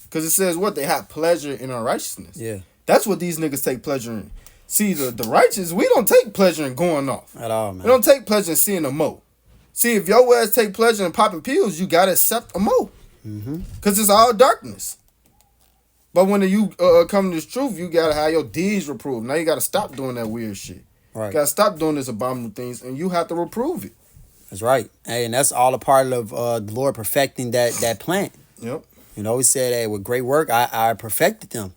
[SPEAKER 2] Because it says what? They have pleasure in unrighteousness.
[SPEAKER 1] Yeah.
[SPEAKER 2] That's what these niggas take pleasure in. See, the righteous, we don't take pleasure in going off.
[SPEAKER 1] At all, man.
[SPEAKER 2] We don't take pleasure in seeing a mo. See, if your ass take pleasure in popping pills, you got to accept a mo. Because it's all darkness. But when you come to this truth, you got to have your deeds reproved. Now you got to stop doing that weird shit.
[SPEAKER 1] Right.
[SPEAKER 2] You got to stop doing this abominable things, and you have to reprove it.
[SPEAKER 1] That's right. Hey, and that's all a part of the Lord perfecting that plant.
[SPEAKER 2] Yep.
[SPEAKER 1] You know, he said, hey, with great work, I perfected them.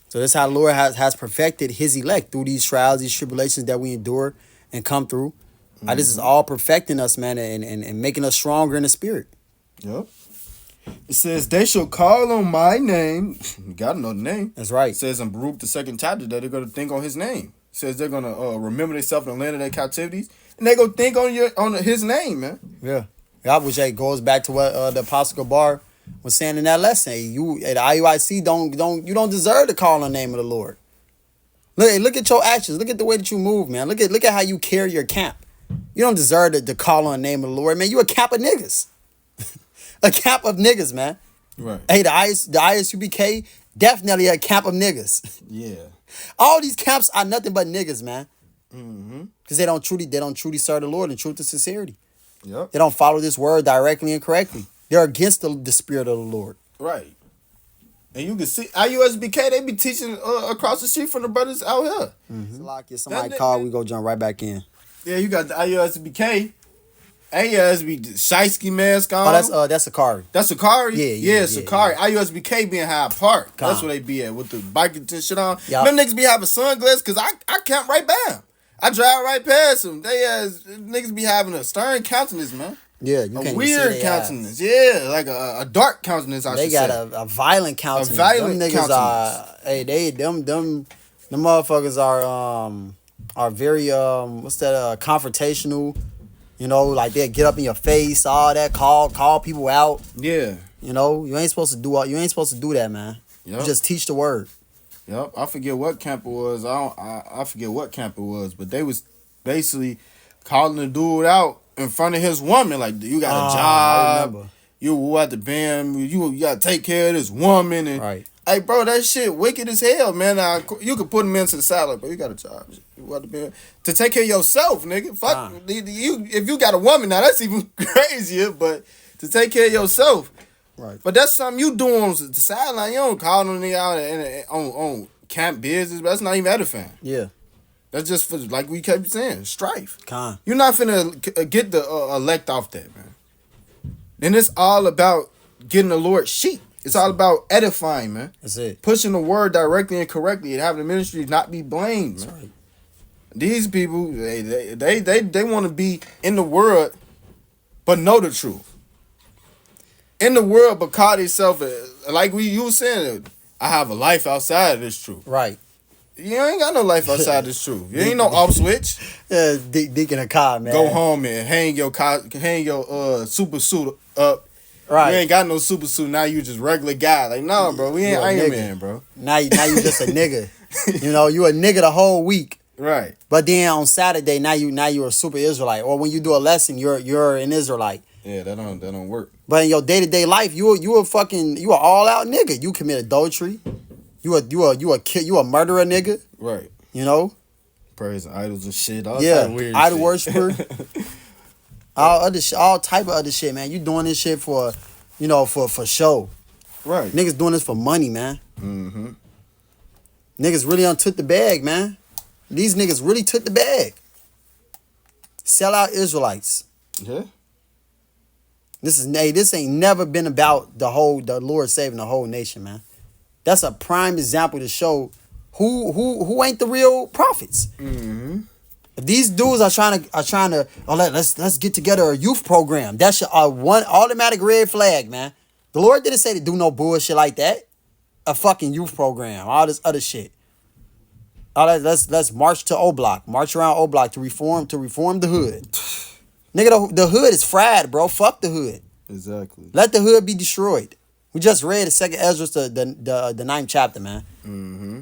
[SPEAKER 1] So that's how the Lord has perfected his elect through these trials, these tribulations that we endure and come through. This is all perfecting us, man, and making us stronger in the spirit.
[SPEAKER 2] Yep. It says, they shall call on my name. You got to know the name.
[SPEAKER 1] That's right.
[SPEAKER 2] It says in Baruch, the 2nd chapter, that they're going to think on his name. It says they're going to remember themselves in the land of their captivities. And they're going to think on his name, man.
[SPEAKER 1] Yeah. I wish that goes back to what the Apostle Gabar was saying in that lesson. Hey, you at the IUIC you don't deserve to call on the name of the Lord. Look at your actions. Look at the way that you move, man. Look at how you carry your camp. You don't deserve to call on the name of the Lord, man. You a camp of niggas. A camp of niggas, man.
[SPEAKER 2] Right.
[SPEAKER 1] Hey, the ISUBK, definitely a camp of niggas.
[SPEAKER 2] Yeah.
[SPEAKER 1] All these camps are nothing but niggas, man.
[SPEAKER 2] Mm-hmm.
[SPEAKER 1] Because they don't truly serve the Lord in truth and sincerity.
[SPEAKER 2] Yep.
[SPEAKER 1] They don't follow this word directly and correctly. They're against the spirit of the Lord.
[SPEAKER 2] Right. And you can see IUSBK, they be teaching across the street from the brothers out here.
[SPEAKER 1] Somebody call, we go jump right back in.
[SPEAKER 2] Yeah, you got the IUSBK. AUSB Shiesty mask on.
[SPEAKER 1] Oh, that's Sakari.
[SPEAKER 2] That's Sakari?
[SPEAKER 1] Yeah,
[SPEAKER 2] Sakari. IUSBK being Hyde Park. That's
[SPEAKER 1] Con.
[SPEAKER 2] where they be at with the bikers and shit on.
[SPEAKER 1] Yup.
[SPEAKER 2] Them niggas be having sunglasses because I camp right by them. I drive right past them. Niggas be having a stern countenance, man.
[SPEAKER 1] Yeah, you
[SPEAKER 2] A
[SPEAKER 1] can't
[SPEAKER 2] weird
[SPEAKER 1] see
[SPEAKER 2] countenance. Yeah, like a dark countenance, I
[SPEAKER 1] They
[SPEAKER 2] should
[SPEAKER 1] got
[SPEAKER 2] say.
[SPEAKER 1] a violent countenance.
[SPEAKER 2] A violent
[SPEAKER 1] them niggas
[SPEAKER 2] countenance.
[SPEAKER 1] them motherfuckers are very confrontational. You know, like they get up in your face, all that, call people out.
[SPEAKER 2] Yeah.
[SPEAKER 1] You know, you ain't supposed to do that, man.
[SPEAKER 2] Yep.
[SPEAKER 1] You just teach the word.
[SPEAKER 2] Yep. I forget what camp it was. I forget what camp it was, but they was basically calling the dude out in front of his woman, like, you got a
[SPEAKER 1] I
[SPEAKER 2] job.
[SPEAKER 1] remember.
[SPEAKER 2] You at the band. You got to take care of this woman. And,
[SPEAKER 1] Right.
[SPEAKER 2] hey, bro, that shit wicked as hell, man. You could put him into the salad, but you got a job. You at the band to take care of yourself, nigga. Fuck you. If you got a woman now, that's even crazier. But to take care of yourself.
[SPEAKER 1] Right.
[SPEAKER 2] But that's something you do on the sideline. You don't call them nigga out on camp business, but that's not even edifying.
[SPEAKER 1] Yeah.
[SPEAKER 2] That's just for, like we kept saying, strife.
[SPEAKER 1] Con.
[SPEAKER 2] You're not finna get the elect off that, man. And it's all about getting the Lord's sheep. It's all about edifying, man.
[SPEAKER 1] That's it.
[SPEAKER 2] Pushing the word directly and correctly and having the ministry not be blamed, man.
[SPEAKER 1] That's right.
[SPEAKER 2] These people, they want to be in the world, but know the truth. In the world, but call themselves, like you were saying, I have a life outside of this truth.
[SPEAKER 1] Right.
[SPEAKER 2] You ain't got no life outside of this truth. You ain't no off switch.
[SPEAKER 1] Yeah, Deacon a car, man.
[SPEAKER 2] Go home and hang your super suit up.
[SPEAKER 1] Right.
[SPEAKER 2] You ain't got no super suit. Now you just regular guy. Like, no, bro. We ain't
[SPEAKER 1] You a
[SPEAKER 2] Iron
[SPEAKER 1] nigga.
[SPEAKER 2] Man, bro.
[SPEAKER 1] Now you just a nigga. You know, you a nigga the whole week.
[SPEAKER 2] Right.
[SPEAKER 1] But then on Saturday, now you're a super Israelite. Or when you do a lesson, you're an Israelite.
[SPEAKER 2] Yeah, that don't work.
[SPEAKER 1] But in your day-to-day life, you a all out nigga. You commit adultery. You a murderer nigga.
[SPEAKER 2] Right.
[SPEAKER 1] You know?
[SPEAKER 2] Praising idols and shit. All
[SPEAKER 1] Yeah.
[SPEAKER 2] type of weird
[SPEAKER 1] Idol
[SPEAKER 2] shit.
[SPEAKER 1] worshiper. all type of other shit, man. You doing this shit for show.
[SPEAKER 2] Right.
[SPEAKER 1] Niggas doing this for money, man.
[SPEAKER 2] Mm-hmm.
[SPEAKER 1] Niggas really took the bag, man. These niggas really took the bag. Sell out Israelites.
[SPEAKER 2] Yeah.
[SPEAKER 1] This ain't never been about the Lord saving the whole nation, man. That's a prime example to show who ain't the real prophets.
[SPEAKER 2] Mm-hmm.
[SPEAKER 1] If these dudes are trying to let's get together a youth program. That's one automatic red flag, man. The Lord didn't say to do no bullshit like that. A fucking youth program, all this other shit. Let's march to O Block, march around O Block to reform the hood. Nigga, the hood is fried, bro. Fuck the hood.
[SPEAKER 2] Exactly.
[SPEAKER 1] Let the hood be destroyed. We just read the second Ezra, the 9th chapter, man.
[SPEAKER 2] Mm-hmm.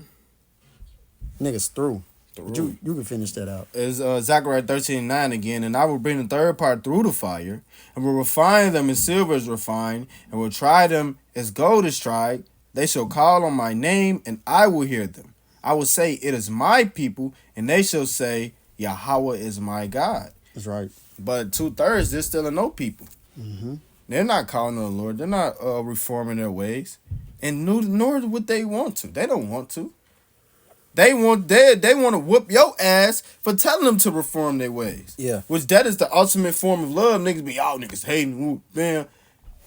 [SPEAKER 1] Niggas through. You can finish that out.
[SPEAKER 2] It's Zechariah 13:9 again, and I will bring the third part through the fire, and will refine them as silver is refined, and will try them as gold is tried. They shall call on my name, and I will hear them. I will say, it is my people, and they shall say, Yahweh is my God.
[SPEAKER 1] That's right.
[SPEAKER 2] But 2/3, they're still a no people.
[SPEAKER 1] Mm-hmm.
[SPEAKER 2] They're not calling on the Lord. They're not reforming their ways, and nor would they want to. They don't want to. They want to whoop your ass for telling them to reform their ways.
[SPEAKER 1] Yeah.
[SPEAKER 2] Which that is the ultimate form of love. Niggas be y'all niggas hating, whoop, man.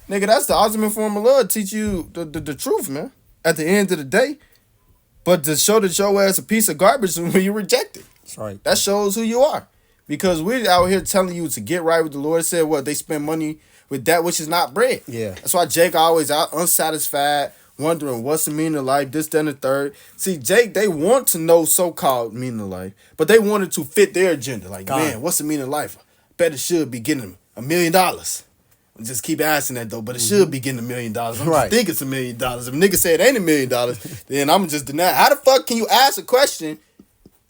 [SPEAKER 2] Nigga, that's the ultimate form of love. Teach you the truth, man. At the end of the day. But to show that your ass a piece of garbage when you reject it.
[SPEAKER 1] That's right.
[SPEAKER 2] That shows who you are. Because we're out here telling you to get right with the Lord. Said what? They spend money with that which is not bread.
[SPEAKER 1] Yeah.
[SPEAKER 2] That's why Jake always out unsatisfied, wondering what's the meaning of life, this, that, and the third. See, Jake, they want to know so-called meaning of life, but they wanted to fit their agenda. Like, man, what's the meaning of life? Bet it should be getting $1 million. Just keep asking that, though, but it should be getting $1 million. I'm just think it's $1 million. If nigga say it ain't $1 million, then I'm just deny. How the fuck can you ask a question?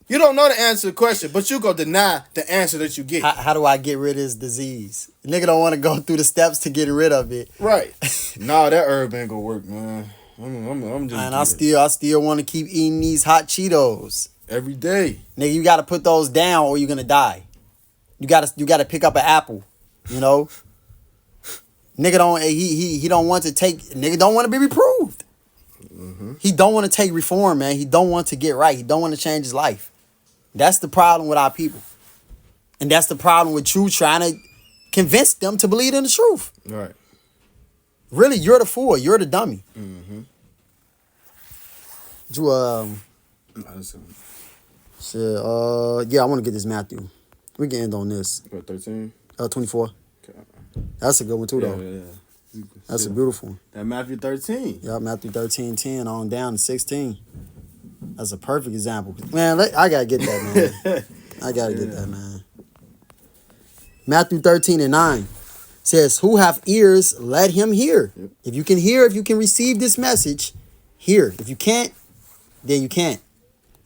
[SPEAKER 2] You don't know the answer to the question, but you go deny the answer that you get.
[SPEAKER 1] How do I get rid of this disease? Nigga don't want to go through the steps to get rid of it.
[SPEAKER 2] Right. Nah, that herb ain't gonna work, man. I'm just.
[SPEAKER 1] And I still want to keep eating these hot Cheetos
[SPEAKER 2] every day.
[SPEAKER 1] Nigga, you got to put those down or you're gonna die. You gotta pick up an apple. You know. Nigga don't want to take. Nigga don't want to be reproved. Mm-hmm. He don't want to take reform, man. He don't want to get right. He don't want to change his life. That's the problem with our people. And that's the problem with you trying to convince them to believe in the truth.
[SPEAKER 2] Right.
[SPEAKER 1] Really, you're the fool. You're the dummy.
[SPEAKER 2] Mm-hmm.
[SPEAKER 1] Yeah, I want to get this Matthew. We can end on this.
[SPEAKER 2] What, 13?
[SPEAKER 1] 24.
[SPEAKER 2] Okay.
[SPEAKER 1] That's a good one too, though.
[SPEAKER 2] Yeah.
[SPEAKER 1] That's a beautiful one.
[SPEAKER 2] That Matthew 13.
[SPEAKER 1] Yeah, Matthew 13:10 on down to 16. That's a perfect example. Man, I gotta get that, man. I gotta get that, man. Matthew 13:9 says, "Who have ears, let him hear."
[SPEAKER 2] Yep.
[SPEAKER 1] If you can hear, if you can receive this message, hear. If you can't, then you can't.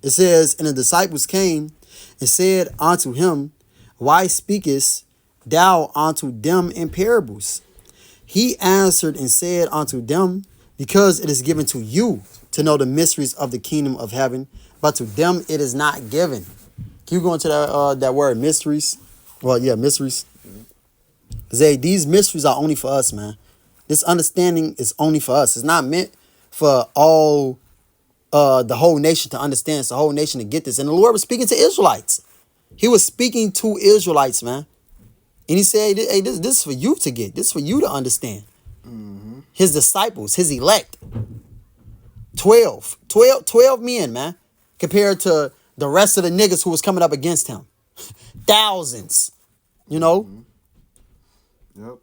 [SPEAKER 1] It says, "And the disciples came and said unto him, Why speakest thou unto them in parables? He answered and said unto them, Because it is given to you to know the mysteries of the kingdom of heaven, but to them it is not given." Can you go into that word mysteries? Well, yeah, mysteries. Say these mysteries are only for us, man. This understanding is only for us. It's not meant for all the whole nation to understand. It's the whole nation to get this. And the Lord was speaking to Israelites. He was speaking to Israelites, man. And he said, hey, this is for you to get. This is for you to understand.
[SPEAKER 2] Mm-hmm.
[SPEAKER 1] His disciples, his elect. 12 men, man. Compared to the rest of the niggas who was coming up against him. Thousands. You know?
[SPEAKER 2] Yep.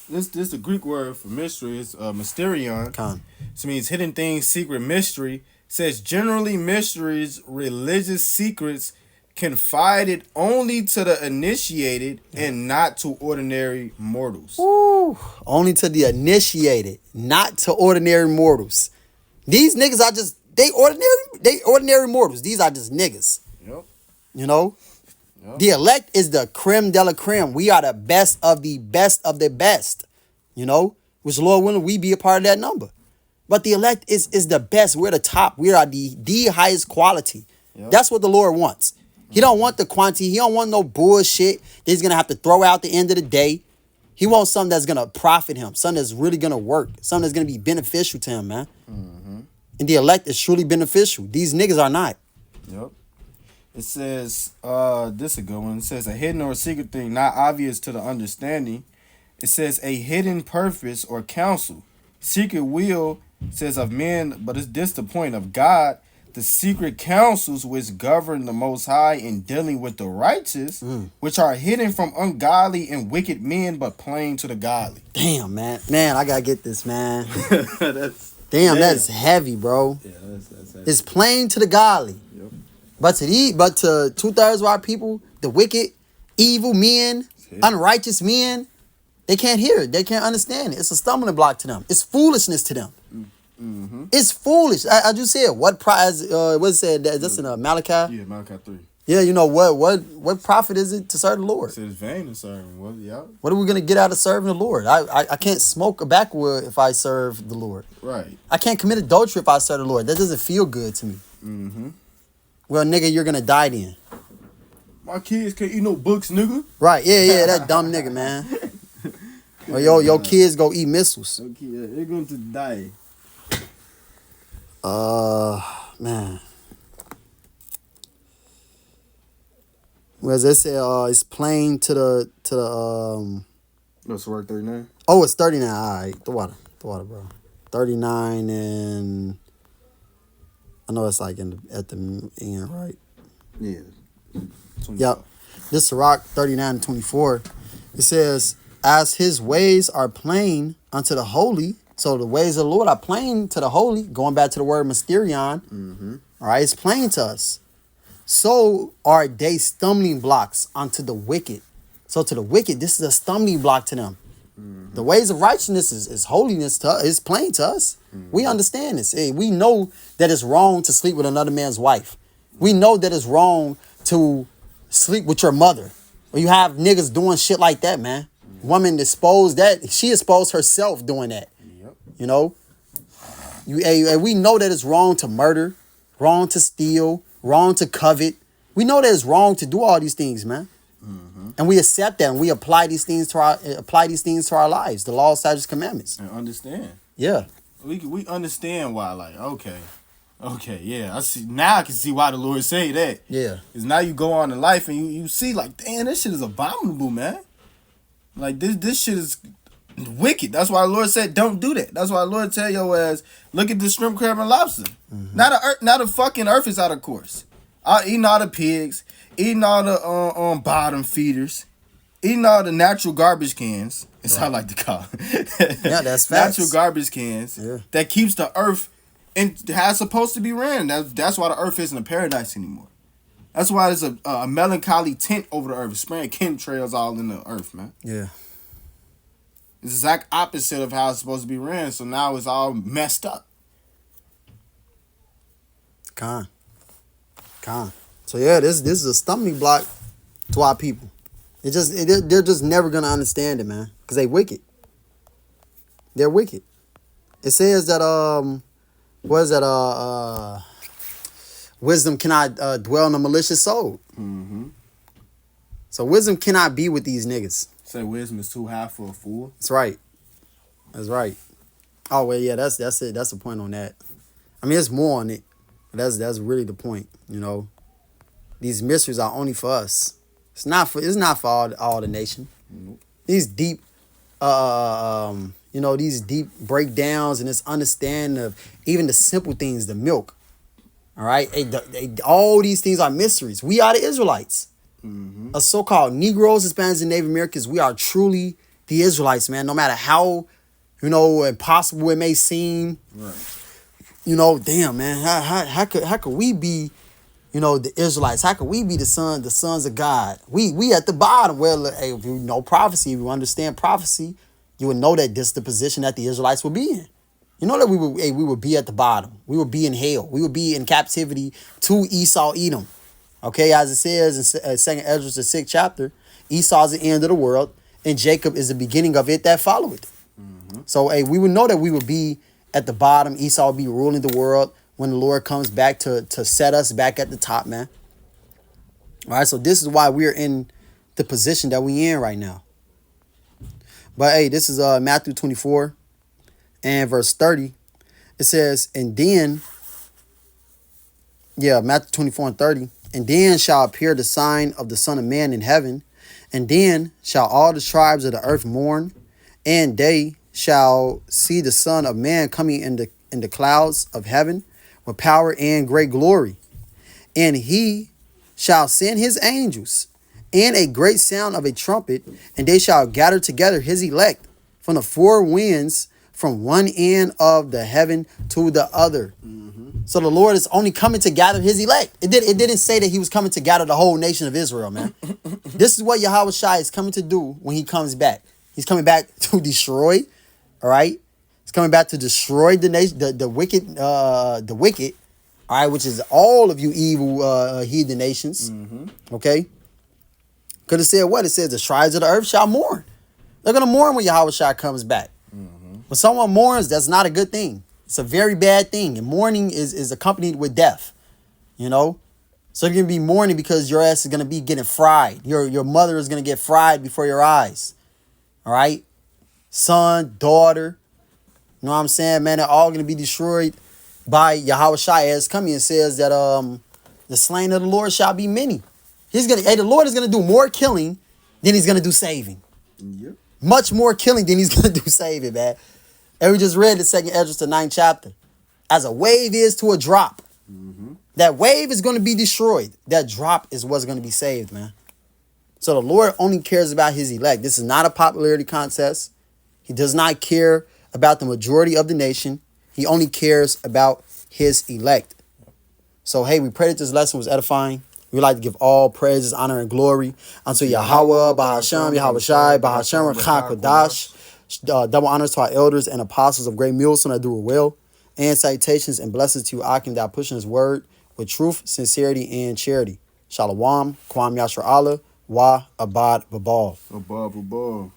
[SPEAKER 2] This the Greek word for mystery. It's mysterion.
[SPEAKER 1] Con.
[SPEAKER 2] This means hidden things, secret, mystery. It says generally mysteries, religious secrets confided only to the initiated and not to ordinary mortals.
[SPEAKER 1] Ooh, only to the initiated, not to ordinary mortals. These niggas are just they ordinary mortals. These are just niggas.
[SPEAKER 2] Yep.
[SPEAKER 1] You know?
[SPEAKER 2] Yep.
[SPEAKER 1] The elect is the creme de la creme. We are the best of the best. You know? Which Lord willing, we be a part of that number. But the elect is the best. We're the top. We are the highest quality.
[SPEAKER 2] Yep.
[SPEAKER 1] That's what the Lord wants. He don't want the quantity. He don't want no bullshit that he's going to have to throw out the end of the day. He wants something that's going to profit him. Something that's really going to work. Something that's going to be beneficial to him, man.
[SPEAKER 2] Mm-hmm.
[SPEAKER 1] And the elect is truly beneficial. These niggas are not.
[SPEAKER 2] Yep. It says, this is a good one. It says, a hidden or secret thing not obvious to the understanding. It says, a hidden purpose or counsel. Secret will, says, of men, but is this the point of God? The secret counsels which govern the Most High in dealing with the righteous, which are hidden from ungodly and wicked men, but plain to the godly.
[SPEAKER 1] Damn, man. Man, I got to get this, man.
[SPEAKER 2] Damn,
[SPEAKER 1] that's heavy, bro.
[SPEAKER 2] Yeah, that's heavy.
[SPEAKER 1] It's plain to the godly.
[SPEAKER 2] Yep.
[SPEAKER 1] But to 2/3 of our people, the wicked, evil men, unrighteous men, they can't hear it. They can't understand it. It's a stumbling block to them. It's foolishness to them. Mm-hmm. It's foolish. I just said what prize? What it said? That's in Malachi.
[SPEAKER 2] Yeah, Malachi 3.
[SPEAKER 1] Yeah, you know what profit is it to serve the Lord?
[SPEAKER 2] It says vain to serve him. Well, yeah.
[SPEAKER 1] What are we gonna get out of serving the Lord? I can't smoke a backwood if I serve the Lord.
[SPEAKER 2] Right.
[SPEAKER 1] I can't commit adultery if I serve the Lord. That doesn't feel good to me.
[SPEAKER 2] Mm-hmm.
[SPEAKER 1] Well, nigga, you're gonna die then.
[SPEAKER 2] My kids can't eat no books, nigga.
[SPEAKER 1] Right? Yeah, that dumb nigga, man. Or your kids go eat missiles.
[SPEAKER 2] Okay, they're going to die.
[SPEAKER 1] Man. Well, as I said, it's plain to the
[SPEAKER 2] That's work 39.
[SPEAKER 1] Oh, it's 39. All right, the water, bro. 39 and I know it's like at the end, right?
[SPEAKER 2] Yeah. 25.
[SPEAKER 1] Yep. This Sirach 39 and 24. It says, as his ways are plain unto the holy. So the ways of the Lord are plain to the holy. Going back to the word mysterion.
[SPEAKER 2] Mm-hmm.
[SPEAKER 1] All right, it's plain to us. So are they stumbling blocks unto the wicked. So to the wicked, this is a stumbling block to them. Mm-hmm. The ways of righteousness is holiness to us, is plain to us. Mm-hmm. We understand this. Hey, we know that it's wrong to sleep with another man's wife. We know that it's wrong to sleep with your mother. Or you have niggas doing shit like that, man. Mm-hmm. Woman exposed that. She exposed herself doing that.
[SPEAKER 2] Yep.
[SPEAKER 1] You know? We know that it's wrong to murder, wrong to steal, wrong to covet. We know that it's wrong to do all these things, man. Mm-hmm. And we accept that and we apply these things to our lives, the law, statutes, commandments.
[SPEAKER 2] And understand.
[SPEAKER 1] Yeah.
[SPEAKER 2] We understand why, like, okay, Okay, yeah, I see. Now I can see why the Lord say that.
[SPEAKER 1] Yeah.
[SPEAKER 2] Because now you go on in life and you see like, damn, this shit is abominable, man. Like this shit is wicked. That's why the Lord said, don't do that. That's why the Lord tell your ass, look at the shrimp, crab, and lobster. Now the fucking earth is out of course. Eating all the pigs, eating all the bottom feeders, eating all the natural garbage cans. It's how I like to call it.
[SPEAKER 1] Yeah, that's facts.
[SPEAKER 2] Natural garbage cans that keeps the earth and how it's supposed to be ran. That's why the earth isn't a paradise anymore. That's why there's a melancholy tint over the earth, spraying chemtrails all in the earth, man.
[SPEAKER 1] Yeah.
[SPEAKER 2] It's the exact opposite of how it's supposed to be ran. So now it's all messed up.
[SPEAKER 1] Con. So yeah, this is a stumbling block to our people. They're just never gonna understand it, man, because they wicked. They're wicked. It says that what is that wisdom cannot dwell in a malicious soul.
[SPEAKER 2] Mm-hmm.
[SPEAKER 1] So wisdom cannot be with these niggas.
[SPEAKER 2] Say wisdom is too high for a fool.
[SPEAKER 1] That's right. Oh well, yeah, that's it. That's the point on that. I mean, it's more on it, but that's really the point. You know, these mysteries are only for us. It's not for all the nation.
[SPEAKER 2] Nope.
[SPEAKER 1] These deep, these deep breakdowns and this understanding of even the simple things, the milk. All right, all these things are mysteries. We are the Israelites.
[SPEAKER 2] Mm-hmm.
[SPEAKER 1] A so-called Negroes, Hispanics, and Native Americans. We are truly the Israelites, man. No matter how, impossible it may seem.
[SPEAKER 2] Right.
[SPEAKER 1] Damn, man. How could we be, the Israelites? How could we be the sons of God? We at the bottom. Well, hey, if you know prophecy, if you understand prophecy, you would know that this is the position that the Israelites will be in. You know that we would be at the bottom. We would be in hell. We would be in captivity to Esau, Edom. Okay, as it says in 2nd Ezra, the 6th chapter, Esau is the end of the world, and Jacob is the beginning of it that followeth. Mm-hmm. So, we would know that we would be at the bottom. Esau will be ruling the world when the Lord comes back to set us back at the top, man. All right, so this is why we're in the position that we in right now. But, this is Matthew 24 and verse 30. It says, Matthew 24 and 30. And then shall appear the sign of the Son of Man in heaven, and then shall all the tribes of the earth mourn, and they shall see the Son of Man coming in the clouds of heaven with power and great glory. And he shall send his angels, and a great sound of a trumpet, and they shall gather together his elect from the four winds, from one end of the heaven to the other. Mm-hmm. So the Lord is only coming to gather his elect. It didn't say that he was coming to gather the whole nation of Israel, man. This is what Yahweh Shai is coming to do when he comes back. He's coming back to destroy, all right? He's coming back to destroy the nation, the wicked, all right, which is all of you evil heathen nations, okay? Because it said what? It says the tribes of the earth shall mourn. They're going to mourn when Yahweh Shai comes back. When someone mourns, that's not a good thing. It's a very bad thing. And mourning is accompanied with death. So you're going to be mourning because your ass is going to be getting fried. Your mother is going to get fried before your eyes. All right? Son, daughter. You know what I'm saying, man? They're all going to be destroyed by Yahweh Shai as coming and says that the slain of the Lord shall be many. The Lord is going to do more killing than he's going to do saving.
[SPEAKER 2] Yep.
[SPEAKER 1] Much more killing than he's going to do saving, man. And we just read the 2nd Ezra, the 9th chapter. As a wave is to a drop. Mm-hmm. That wave is going to be destroyed. That drop is what's going to be saved, man. So the Lord only cares about his elect. This is not a popularity contest. He does not care about the majority of the nation. He only cares about his elect. So, hey, we pray that this lesson was edifying. We like to give all praises, honor, and glory unto Yahweh, Bahasham, Yahweh Shai, Bahasham, Rakha Kodash. Double honors to our elders and apostles of Great Millstone that do it well. And salutations and blessings to you, Akim, that are pushing his word with truth, sincerity, and charity. Shalom, Kwam Yashar Allah, Wa Abad Babal.
[SPEAKER 2] Above.